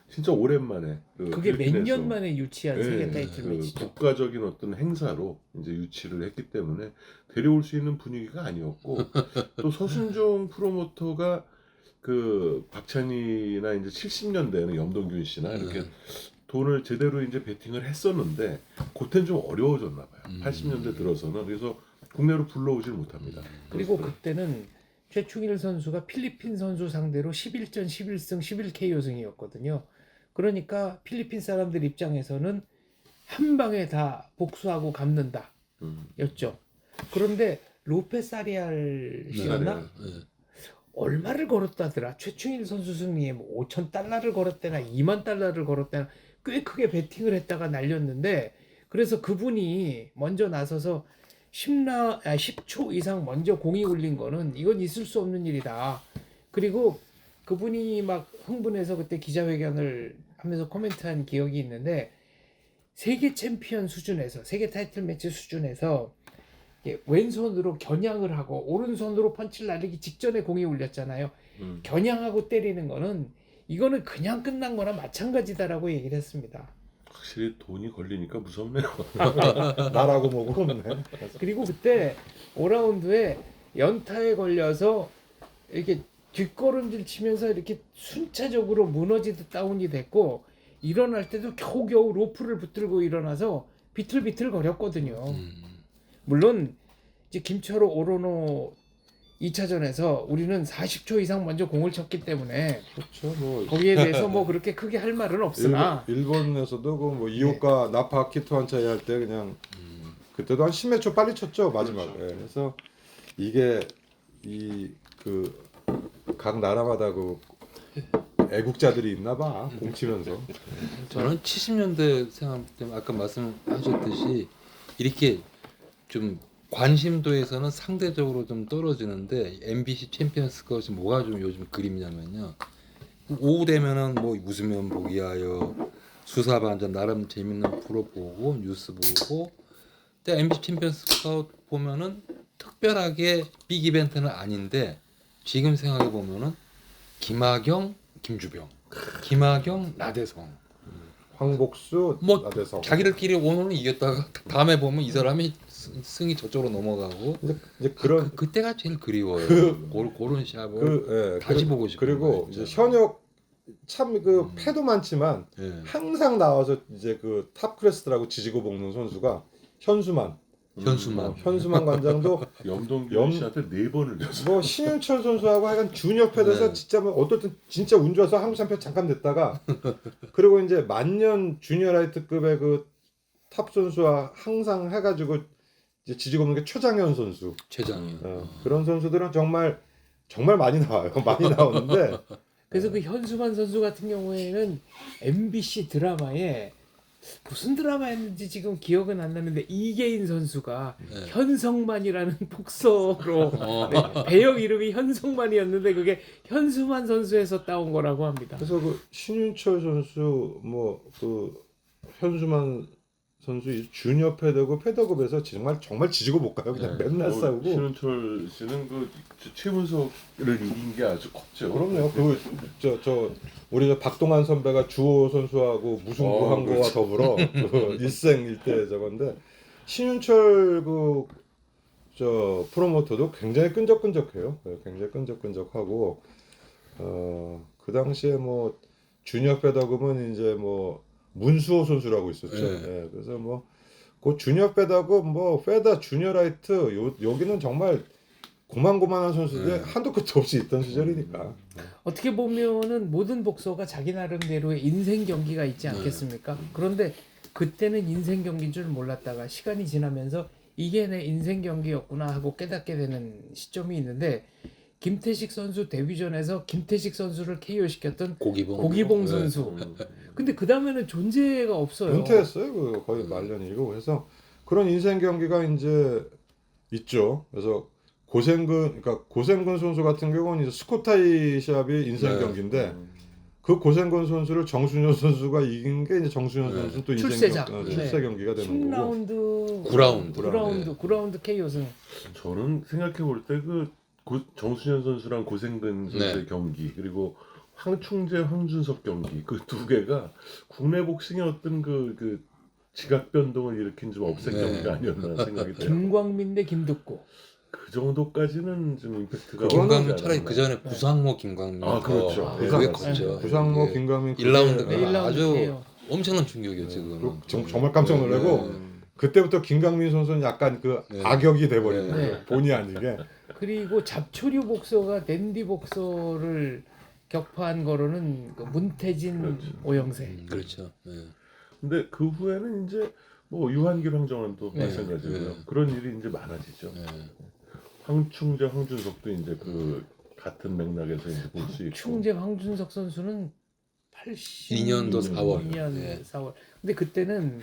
진짜 오랜만에 그게 몇 필리핀에서 년 만에 유치한 예, 세계 타이틀 그 매치죠. 국가적인 어떤 행사로 이제 유치를 했기 때문에 데려올 수 있는 분위기가 아니었고 또 서순종 프로모터가 그 박찬희나 이제 70년대에는 염동균 씨나 이렇게 돈을 제대로 이제 베팅을 했었는데 그때는 좀 어려워졌나 봐요. 80년대 들어서는 그래서 국내로 불러오질 못합니다. 그리고 그때는 최충일 선수가 필리핀 선수 상대로 11전 11승 11KO 승이었거든요. 그러니까 필리핀 사람들 입장에서는 한 방에 다 복수하고 갚는다 였죠. 그런데 로페스 아리알이었나? 네. 얼마를 걸었다더라. 최충일 선수 승리에 뭐 $5,000를 걸었대나 $20,000를 걸었대나 꽤 크게 베팅을 했다가 날렸는데 그래서 그분이 먼저 나서서 10초 이상 먼저 공이 울린 거는 이건 있을 수 없는 일이다. 그리고 그분이 막 흥분해서 그때 기자회견을 하면서 코멘트한 기억이 있는데 세계 챔피언 수준에서 세계 타이틀 매치 수준에서 왼손으로 겨냥을 하고 오른손으로 펀치를 날리기 직전에 공이 울렸잖아요. 겨냥하고 때리는 거는 이거는 그냥 끝난 거나 마찬가지다라고 얘기를 했습니다. 확실히 돈이 걸리니까 무섭네요. 나라고 뭐고 없네. 그리고 그때 5라운드에 연타에 걸려서 이렇게 뒷걸음질 치면서 이렇게 순차적으로 무너지듯 다운이 됐고 일어날 때도 겨우겨우 로프를 붙들고 일어나서 비틀비틀 거렸거든요. 물론 이제 김철호 오로노 2차전에서 우리는 40초 이상 먼저 공을 쳤기 때문에 그렇죠. 뭐 거기에 대해서 뭐 그렇게 크게 할 말은 없으나 일본에서도 그 뭐 이오카 나파 키토한 차이 할 때 그냥 그때도 한 10몇 초 빨리 쳤죠 마지막에. 그래서 이게 이 그 각 나라마다 그 애국자들이 있나 봐 공치면서. 저는 70년대 생각 때문에 아까 말씀하셨듯이 이렇게 좀 관심도에서는 상대적으로 좀 떨어지는데 MBC 챔피언스컵이 뭐가 좀 요즘 그림이냐면요. 오후 되면은 뭐 웃으면 보기 하여 수사반전 나름 재밌는 프로 보고 뉴스 보고 근데 MBC 챔피언스컵 보면은 특별하게 빅 이벤트는 아닌데 지금 생각해 보면은 김학영, 김주병, 김학영, 나대성 황복수, 뭐 나대성. 자기들끼리 오늘은 이겼다가 다음에 보면 이 사람이 승이 저쪽으로 넘어가고 이제 그런 그때가 제일 그리워요. 그런 샵을 다시 보고 싶어요. 그리고 이제 현역 참 그 패도 많지만 예. 항상 나와서 이제 그 탑 클래스들하고 지지고 볶는 선수가 현수만 현수만. 현수만 관장도 염동균 씨한테 4번을 냈어. 뭐 신윤철 선수하고 하여간 주니어 패드에서 네. 진짜 뭐 어떨 진짜 운 좋아서 한국 챔피언 잠깐 됐다가 그리고 이제 만년 주니어 라이트급의 그 탑 선수와 항상 해가지고 이제 지지고 있는 게 최장현 선수. 최장이. 그런 선수들은 정말 많이 나와요. 많이 나오는데 그래서 그 현수만 선수 같은 경우에는 MBC 드라마에 무슨 드라마였는지 지금 기억은 안 나는데 이계인 선수가 네. 현성만이라는 복서로 네, 배역 이름이 현성만이었는데 그게 현수만 선수에서 따온 거라고 합니다. 그래서 그 신윤철 선수 뭐 그 현수만 선수 이 주니어 패드고 패더급에서 정말 지지고 못 가요. 그냥 맨날 싸우고. 신은철 씨는 그 최문석을 이긴 게 아주 컸죠. 그럼요. 저 우리 저 박동환 선배가 주호 선수하고 무승부한 거와 그렇죠. 더불어 그 일생 일대 저건데 신윤철 그 저 프로모터도 굉장히 끈적끈적해요. 네, 굉장히 끈적끈적하고 그 당시에 뭐 주니어 패더급은 이제 뭐 문수호 선수라고 있었죠. 네. 네, 그래서 뭐 그 주니어 패더급 뭐 페더 주니어 라이트 여기는 정말 고만고만한 선수들 한도 끝도 없이 있던 시절이니까. 어떻게 보면은 모든 복서가 자기 나름대로의 인생 경기가 있지 않겠습니까? 그런데 그때는 인생 경기인 줄 몰랐다가 시간이 지나면서 이게 내 인생 경기였구나 하고 깨닫게 되는 시점이 있는데 김태식 선수 데뷔전에서 김태식 선수를 KO 시켰던 고기봉 선수. 근데 그 다음에는 존재가 없어요. 은퇴했어요. 그 거의 말년이고 그래서 그런 인생 경기가 이제 있죠. 그래서 고생근 선수 같은 경우는 이제 스코타이 시합이 인생 네. 경기인데 그 고생근 선수를 정순현 선수가 이긴 게 이제 정순현 선수 또 인생 출세작. 출세 경기가 되는 거고. 10라운드 9라운드. 9라운드 KO승. 저는 생각해 볼 때 그 정순현 선수랑 고생근 선수의 네. 경기 그리고 황충재 황준석 경기 그 두 개가 국내 복싱의 어떤 그 지각 변동을 일으킨 좀 업생 네. 경기가 아니었나 생각이 돼요. 김광민 대 김득구. 그 정도까지는 좀 임팩트가 그거는 없지 김광민 차라리 않았나. 그 전에 부상모 김광민. 아, 그렇죠. 그게 부상- 컸죠. 부상모 예. 김광민 1라운드 네, 1라운드 아주 KO. 엄청난 충격이었죠. 그거는. 정말 깜짝 놀라고 네. 그때부터 김광민 선수는 약간 그 네. 악역이 돼버린 네. 거예요. 본의 아니게. 그리고 잡초류 복서가 댄디 복서를 격파한 거로는 그 문태진 그렇죠. 오영세. 그렇죠. 예. 근데 그 후에는 이제 뭐 유한길 황정원도 네. 마찬가지고요. 네. 그런 일이 이제 많아지죠. 예. 황충재 황준석도 이제 그 같은 맥락에서 이제 볼 수 있고. 충재 황준석 선수는 2년도 4월. 82년 네. 4월. 근데 그때는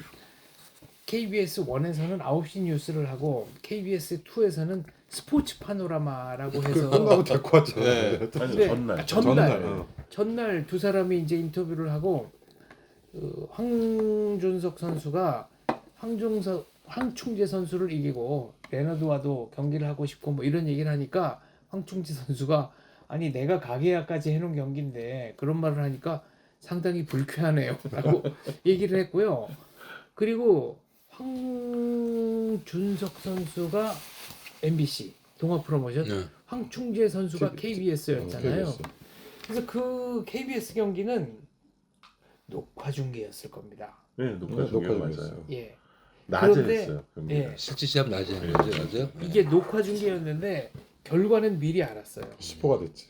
KBS 1에서는 9시 뉴스를 하고 KBS 2에서는 스포츠 파노라마라고 해서 끝나고 데리고 왔죠. 네. 아니 네. 전날. 전날. 어. 전날 두 사람이 이제 인터뷰를 하고 황준석 선수가 황충재 선수를 이기고 레너드와도 경기를 하고 싶고 뭐 이런 얘기를 하니까 황충재 선수가 아니 내가 가게야까지 해놓은 경기인데 그런 말을 하니까 상당히 불쾌하네요라고 얘기를 했고요. 그리고 황준석 선수가 MBC 동아 프로모션, 네. 황충재 선수가 KBS였잖아요. KBS. 그래서 그 KBS 경기는 녹화 중계였을 겁니다. 네, 녹화 중계 녹화 맞아요. 중계였어요. 예. 낮에 그런데, 했어요. 경기가. 예. 실제 시합 낮에 한 거죠, 맞아요? 이게 녹화 중계였는데 결과는 미리 알았어요. 스포가 됐지.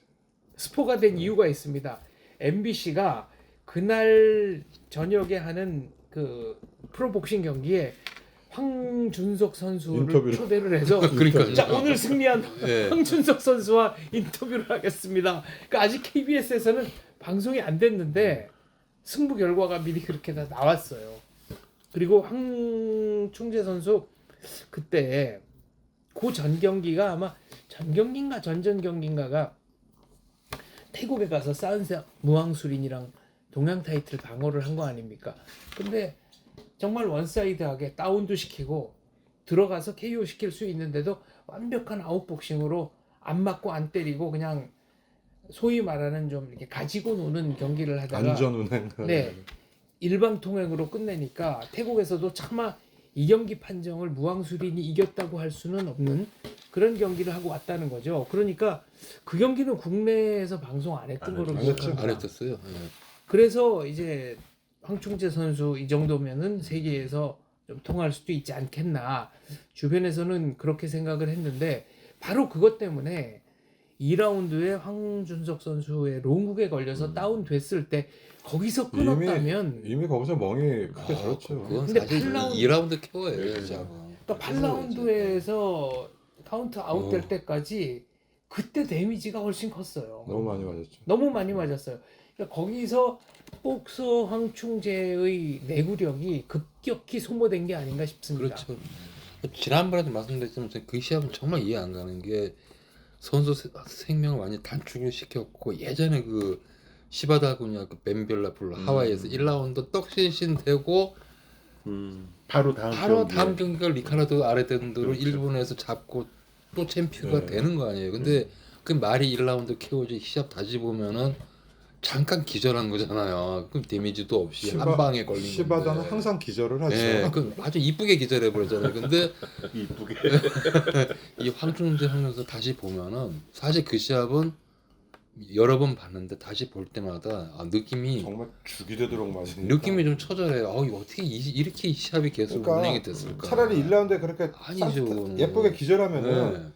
스포가 된 이유가 있습니다. MBC가 그날 저녁에 하는 그 프로복싱 경기에 황준석 선수를 인터뷰를. 초대를 해서 그러니까요. 자 오늘 승리한 예. 황준석 선수와 인터뷰를 하겠습니다. 그러니까 아직 KBS에서는 방송이 안 됐는데 승부 결과가 미리 그렇게 다 나왔어요. 그리고 황충재 선수 그때 그 전 경기가 아마 전 경기인가 전전 경기인가가 태국에 가서 사은사 무왕수린이랑 동양 타이틀 방어를 한 거 아닙니까? 근데 정말 원사이드하게 다운도 시키고 들어가서 KO 시킬 수 있는데도 완벽한 아웃복싱으로 안 맞고 안 때리고 그냥 소위 말하는 좀 이렇게 가지고 노는 경기를 하다가 안전운행. 네. 일방통행으로 끝내니까 태국에서도 차마 이 경기 판정을 무왕수린이 이겼다고 할 수는 없는 그런 경기를 하고 왔다는 거죠. 그러니까 그 경기는 국내에서 방송 안 했던 안 거로 했죠. 기억합니다. 안 했었어요. 예. 그래서 이제 황충재 선수 이 정도면은 세계에서 좀 통할 수도 있지 않겠나. 주변에서는 그렇게 생각을 했는데 바로 그것 때문에 2라운드에 황준석 선수의 롱훅에 걸려서 다운됐을 때 거기서 끊었다면 이미 거기서 멍이 크게 들었죠. 그건 근데 사실 8라운드 2라운드 켜워예요, 네. 진짜. 또 8라운드에서 카운트 아웃될 때까지 그때 데미지가 훨씬 컸어요. 너무 많이 맞았죠. 너무 많이 맞았어요. 그러니까 거기서 복서 황충재의 내구력이 급격히 소모된 게 아닌가 싶습니다. 그렇죠. 지난번에도 말씀드렸지만 그 시합은 정말 이해 안 가는 게 선수 생명을 완전히 단축을 시켰고 예전에 그 시바다군요 그 벤벨라 불러 하와이에서 1라운드 떡신신 되고 바로 바로 경기에. 다음 경기가 리카르도 아레덴도를 그렇죠. 일본에서 잡고 또 챔피언가 네. 되는 거 아니에요. 근데 그 말이 1라운드 KO지 시합 다시 보면은 잠깐 기절한 거잖아요. 그럼 데미지도 없이 한 방에 걸린 건데. 시바다는 항상 기절을 하죠. 네, 그 아주 이쁘게 기절해 버렸잖아요. 근데 이쁘게. 이 황충재 선수 다시 보면은 사실 그 시합은 여러 번 봤는데 다시 볼 때마다 느낌이 정말 죽이되도록 맞으니까. 느낌이 좀 처절해요. 이거 어떻게 이렇게 이 시합이 계속 그러니까 운행이 됐을까? 차라리 1라운드에 그렇게 아니죠. 예쁘게 기절하면은 네.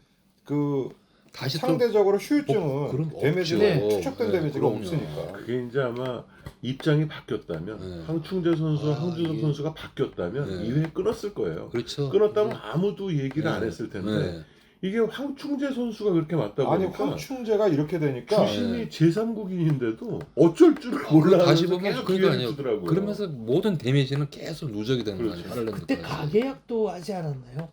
그 다시 또 상대적으로 휴증은 그럼 데미지가 없죠. 축적된 네, 데미지가 그럼요. 없으니까. 그게 이제 아마 입장이 바뀌었다면 네. 황충재 선수와 아, 황준석 이게- 선수가 바뀌었다면 네. 2회 끊었을 거예요. 그렇죠. 끊었다면 아무도 얘기를 안 네. 했을 텐데 네. 이게 황충재 선수가 그렇게 맞다 아니 보니까 황충재가 이렇게 되니까 주심이 네. 제3국인인데도 어쩔 줄을 몰라 다시 하면서 보면 계속 그거 기회를 아니에요. 주더라고요. 그러면서 모든 데미지는 계속 누적이 되는 그렇죠. 거예요. 하일랜드까지. 그때 가계약도 하지 않았나요?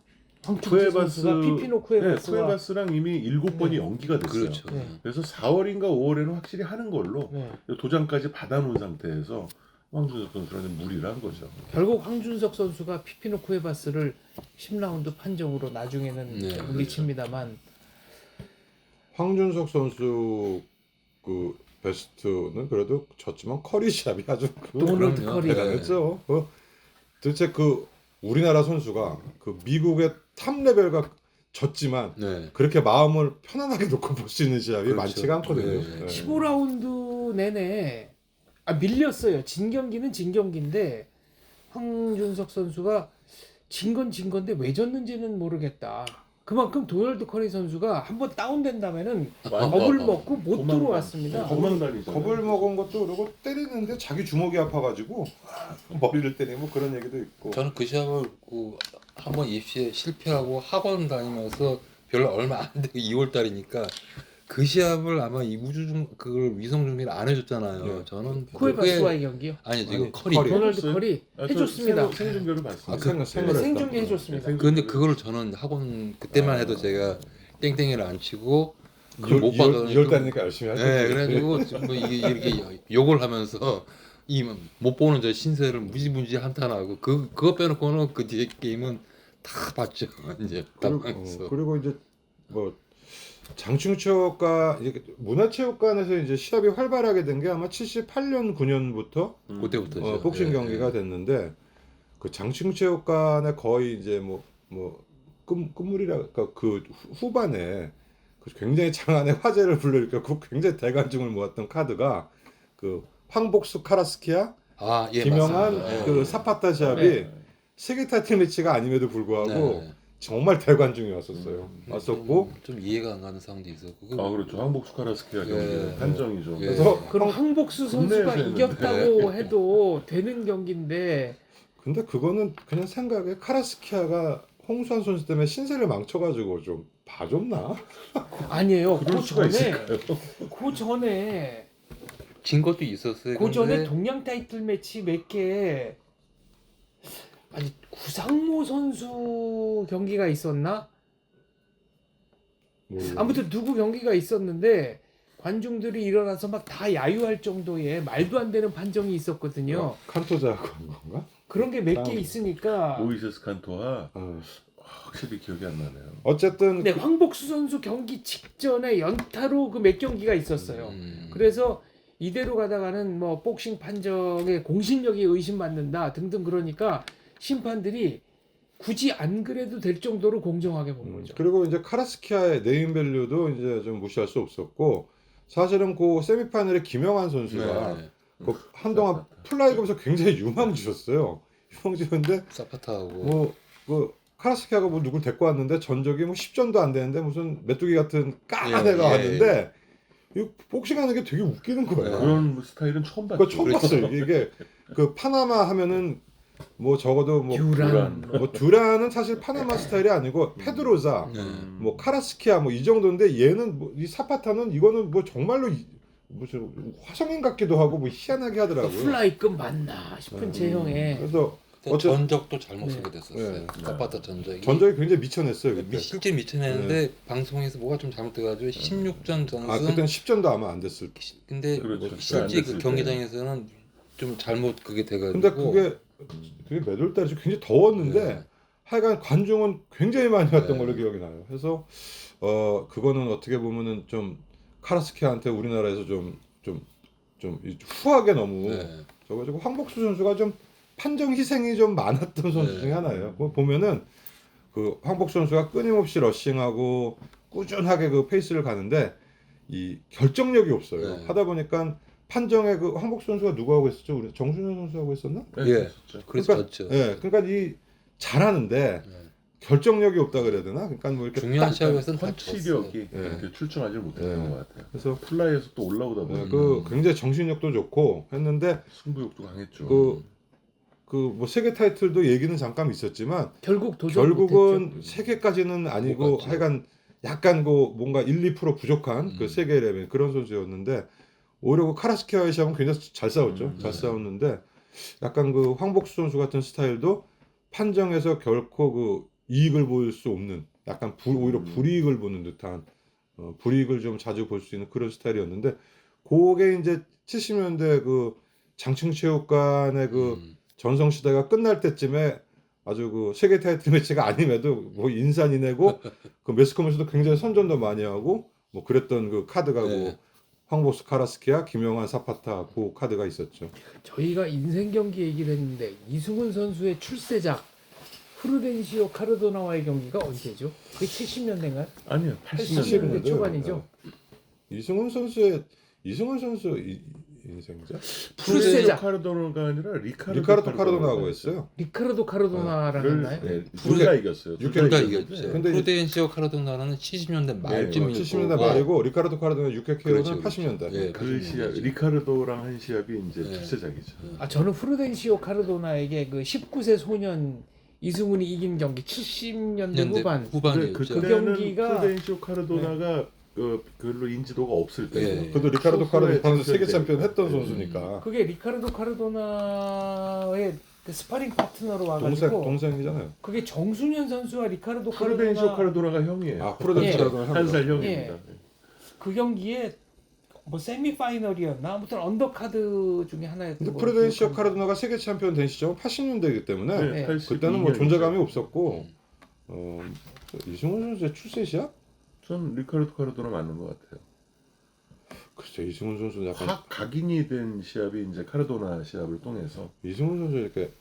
황충재 쿠에바스, 선수가 피피노 쿠에바스와 쿠에바스랑 이미 7번이 네. 연기가 됐어요. 그렇죠. 네. 그래서 4월인가 5월에는 확실히 하는 걸로 네. 도장까지 받아놓은 상태에서 황준석 선수는 무리를 한 거죠. 결국 황준석 선수가 피피노 쿠에바스를 10라운드 판정으로 나중에는 네, 물리칩니다만 황준석 선수 그 베스트는 그래도 졌지만 커리 샵이 아주 도널드 그럼요. 커리가 대단했죠. 도대체 그 우리나라 선수가 그 미국의 탑 레벨과 졌지만 네. 그렇게 마음을 편안하게 놓고 볼 수 있는 시합이 그렇죠. 많지가 않거든요. 네. 15라운드 내내 밀렸어요. 진 경기는 진 경기인데 황준석 선수가 진 건데 왜 졌는지는 모르겠다. 그만큼 도널드 커리 선수가 한번 다운된다면은 겁을 먹고 못 들어왔습니다. 도망다니죠. 겁을 먹은 것도 그러고 때리는데 자기 주먹이 아파가지고 머리를 때리고 뭐 그런 얘기도 있고. 저는 그 시합을 한번 입시에 실패하고 학원 다니면서 별로 얼마 안 되고 2월 달이니까 그 시합을 아마 이 그걸 위성 준비를 안 해줬잖아요. 네. 저는 쿠에바스와의 경기요. 아니 지금 아니, 커리. 커리. 도널드 해줬어요? 커리 저 해줬습니다. 생중계로 봤습니다. 아, 그 생을 생중계 해줬습니다. 근데 그거를 저는 학원 그때만 해도 제가 땡땡이를 안 치고 그걸 못 받아서 2월 달이니까 열심히 할 네, 거지. 그래가지고 뭐 이게 이렇게 욕을 하면서 이 못 보는 저 신세를 무지무지 한탄하고 그거 빼놓고는 그 뒤에 게임은 다 봤죠. 이제 당황해서. 그리고 이제 뭐 장충체육관 이제 문화체육관에서 이제 시합이 활발하게 된 게 아마 78년 9년부터 그때부터죠. 복싱 예, 경기가 예. 됐는데 그 장충체육관에 거의 이제 뭐 끝물이라 그 후반에 그 굉장히 장안의 화제를 불러일으켰고 굉장히 대관중을 모았던 카드가 그 황복수 카라스키아 아, 예, 김영한 맞습니다. 그 예. 사파타 시합이 네. 세계 타이틀 매치가 아님에도 불구하고 네. 정말 대관중이 왔었어요. 왔었고 좀 이해가 안 가는 상황도 있었고. 아 그렇죠. 한복 수카라스키가 예. 경기는 한정이죠. 예. 그래서 그럼 황복수 선수가 국내에서 이겼다고 해도 되는 경기인데 근데 그거는 그냥 생각에 카라스키아가 홍수환 선수 때문에 신세를 망쳐가지고 좀 봐줬나? 아니에요. 그럴 수가 있을까요? 그 전에 진 것도 있었어요. 그 전에 근데 동양 타이틀 매치 몇 개 아니 구상모 선수 경기가 있었나? 아무튼 누구 경기가 있었는데 관중들이 일어나서 막 다 야유할 정도의 말도 안 되는 판정이 있었거든요. 칸토자하고 한 건가? 그런 게 몇 개 다음. 있으니까. 모이세스 칸토와 어. 확실히 기억이 안 나네요. 어쨌든 근데 황복수 선수 경기 직전에 연타로 그 몇 경기가 있었어요. 음. 그래서 이대로 가다가는 뭐 복싱 판정의 공신력이 의심받는다 등등 그러니까 심판들이 굳이 안 그래도 될 정도로 공정하게 본 거죠. 그리고 이제 카라스키아의 네임밸류도 이제 좀 무시할 수 없었고 사실은 그 세미파이널에 김영한 선수가 네. 그 한동안 플라이급에서 굉장히 유망주였어요. 휴먼지어인데 사파타하고 뭐 카라스키아가 뭐 누굴 데리고 왔는데 전적이 뭐 10전도 안 되는데 무슨 메뚜기 같은 까만 예, 애가 예, 왔는데 이 복싱하는 게 되게 웃기는 거예요. 그런 스타일은 처음 봤죠. 그거 처음 봤어요. 이게 그 파나마 하면은 뭐 적어도 뭐 듀란. 뭐 듀란은 사실 파나마 스타일이 아니고 페드로자, 네. 뭐 카라스키아 뭐 이 정도인데 얘는 뭐 이 사파타는 이거는 뭐 정말로 무슨 화성인 같기도 하고 뭐 희한하게 하더라고요. 플라이급 맞나 싶은 제형에 그래서 또 어째- 전적도 잘못 쓰게 됐었어요. 네. 사파타 전적이. 전적이 굉장히 미쳐냈어요 그때. 실제 미쳐내는데 방송에서 뭐가 좀 잘못돼가지고 16전 전승. 아 그때는 10전도 아마 안 됐을. 근데 그렇죠. 안 실제 됐을 그 때. 경기장에서는 좀 잘못 그게 돼가지고. 근데 그게 몇 월 달이죠? 굉장히 더웠는데 네. 하여간 관중은 굉장히 많이 왔던 네. 걸로 기억이 나요. 그래서 그거는 어떻게 보면은 좀 카라스키한테 우리나라에서 좀 후하게 너무 네. 저거 황복수 선수가 좀 판정 희생이 좀 많았던 선수 네. 중에 하나예요. 그거 보면은 그 황복수 선수가 끊임없이 러싱하고 꾸준하게 그 페이스를 가는데 이 결정력이 없어요. 네. 하다 보니까 판정에 그 황복수 선수가 누구 하고 있었죠? 우리 정순현 선수하고 있었나? 네, 예. 그랬었죠. 그래서 그러니까- 졌죠. 예, 그러니까 이 잘하는데 네. 결정력이 없다 그래야 되나? 그러니까 뭐 이렇게 중요한 딱- 시합에서는 다 졌어요. 펀치력이 예. 이렇게 출중하지 못했던 예. 것 같아요. 그래서 플라이에서 또 올라오다 보니 그 굉장히 정신력도 좋고 했는데 승부욕도 강했죠. 그 뭐 세계 타이틀도 얘기는 잠깐 있었지만 결국 도전 결국은 못했죠. 세계까지는 아니고 못 갔죠. 하여간 약간 그 뭔가 1~2% 부족한 그 음. 세계 레벨 그런 선수였는데 오히려 그 카라스키아의 시합은 굉장히 잘 싸웠죠. 잘 네. 싸웠는데 약간 그 황복수 선수 같은 스타일도 판정에서 결코 그 이익을 볼 수 없는 약간 오히려 불이익을 보는 듯한 불이익을 좀 자주 볼 수 있는 그런 스타일이었는데 그게 이제 70년대 그 장충체육관의 그 전성 시대가 끝날 때쯤에 아주 그 세계 타이틀 매치가 아님에도 뭐 인산이내고 그 매스컴에서도 굉장히 선전도 많이 하고 뭐 그랬던 그 카드가 네. 뭐 황보스 카라스키아, 김영환 사파타 그 카드가 있었죠. 저희가 인생 경기 얘기를 했는데 이승훈 선수의 출세작 프루덴시오 카르도나와의 경기가 언제죠? 그게 70년대인가요? 아니요, 80년대 80년대. 초반이죠. 이승훈 선수 인생이죠. 출세작 카르도나가 아니라 리카르도 카르도나하고 했어요. 리카르도 카르도나랑 했나요? 네, 둘다 이겼어요. 육회가 이겼죠. 근데 프루덴시오 카르도나는 70년대 말쯤일 70년대 거고. 말이고 리카르도 카르도나 6회 KO는 그렇죠, 그렇죠. 80년대. 예. 그 시합 리카르도랑 한 시합이 이제 네. 출세작이죠. 아 저는 프루덴시오 카르도나에게 그 19세 소년 이승훈이 이긴 경기 70년대 후반 근데 후반이었죠. 그때는 경기가- 프루덴시오 카르도나가 별로 인지도가 없을 때고 예. 그래도 리카르도 카르도나는 소수의 세계 챔피언 했던 예. 선수니까 그게 리카르도 카르도나의 그 스파링 파트너로 와가지고 동생이잖아요. 그게 정순현 선수와 리카르도 프루덴시오 카르도나 카르도나가 형이에요. 아 프로덴시 예. 카르도나 한 살 형이요. 형입니다. 그 경기에 뭐 세미파이널이었나 아무튼 언더카드 중에 하나였던 근데 거 프로덴시오 기억합니다. 카르도나가 세계 챔피언 된 시점은 80년대이기 때문에 네, 네. 82 그때는 뭐 년이죠. 존재감이 없었고 이승훈 선수의 출세 시합? 전 리카르도 카르도나 맞는 것 같아요. 글쎄 이승훈 선수 약간 각인이 된 시합이 이제 카르도나 시합을 통해서 이승훈 선수 이렇게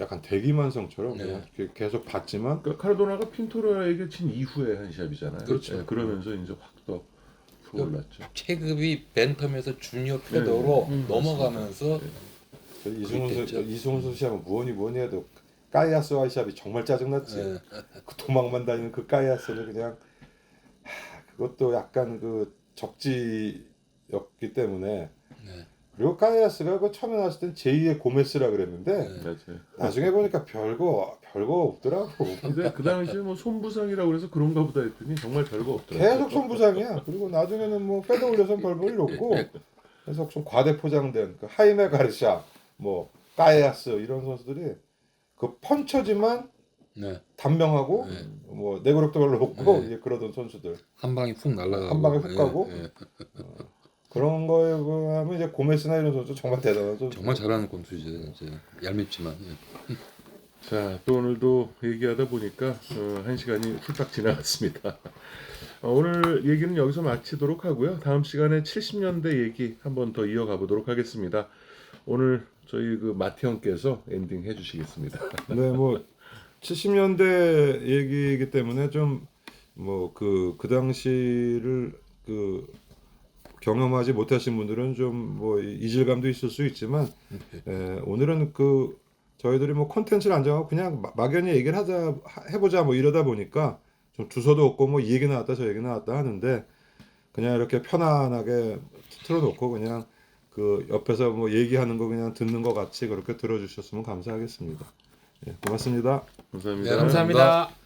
약간 대기만성처럼 네. 그냥 이렇게 계속 봤지만 그러니까 카르도나가 핀토라에게 진 이후에 한 시합이잖아요. 그렇죠. 네, 그러면서 이제 확 더 올랐죠. 체급이 벤텀에서 주니어 패더로 넘어가면서 이승훈 됐죠. 선수 시합은 뭐니 해도 까이아스와의 시합이 정말 짜증났지. 예. 그 도망만 다니는 그 까이아스는 그냥 그것도 약간 그 적지였기 때문에 네. 그리고 까이아스가 그 처음에 나왔을 땐 제2의 고메스라 그랬는데 네. 맞아요. 나중에 보니까 별거 없더라고. 근데 그 당시에 뭐 손부상이라고 그래서 그런가 보다 했더니 정말 별거 없더라고요. 계속 손부상이야. 그리고 나중에는 뭐 패드 올려서 벌벌 놓고 계속 좀 과대 포장된 그 하이메 가르샤, 뭐 까이아스 이런 선수들이 그 펀처지만 네. 단명하고 네. 뭐 내구력도 별로 없고 네. 이제 그러던 선수들 한 방에 훅 날아가고 한 방에 훅 가고. 예. 그런 거에 하면 이제 고메스나 이런 선수 정말 대단한 선수. 정말 잘하는 권투죠. 진짜 얄밉지만 예. 자, 또 오늘도 얘기하다 보니까 한 시간이 훌쩍 지나갔습니다. 오늘 얘기는 여기서 마치도록 하고요. 다음 시간에 70년대 얘기 한번 더 이어가 보도록 하겠습니다. 오늘 저희 그 마티형께서 엔딩 해주시겠습니다. 네, 뭐 70년대 얘기이기 때문에 좀 뭐 그 당시를 그 경험하지 못하신 분들은 좀 뭐 이질감도 있을 수 있지만 오늘은 그 저희들이 뭐 콘텐츠를 안 정하고 그냥 막연히 얘기를 해보자 뭐 이러다 보니까 좀 주소도 없고 뭐 이 얘기 나왔다 저 얘기 나왔다 하는데 그냥 이렇게 편안하게 틀어놓고 그냥 그 옆에서 뭐 얘기하는 거 그냥 듣는 것 같이 그렇게 들어주셨으면 감사하겠습니다. 예, 고맙습니다. 감사합니다. 네, 감사합니다.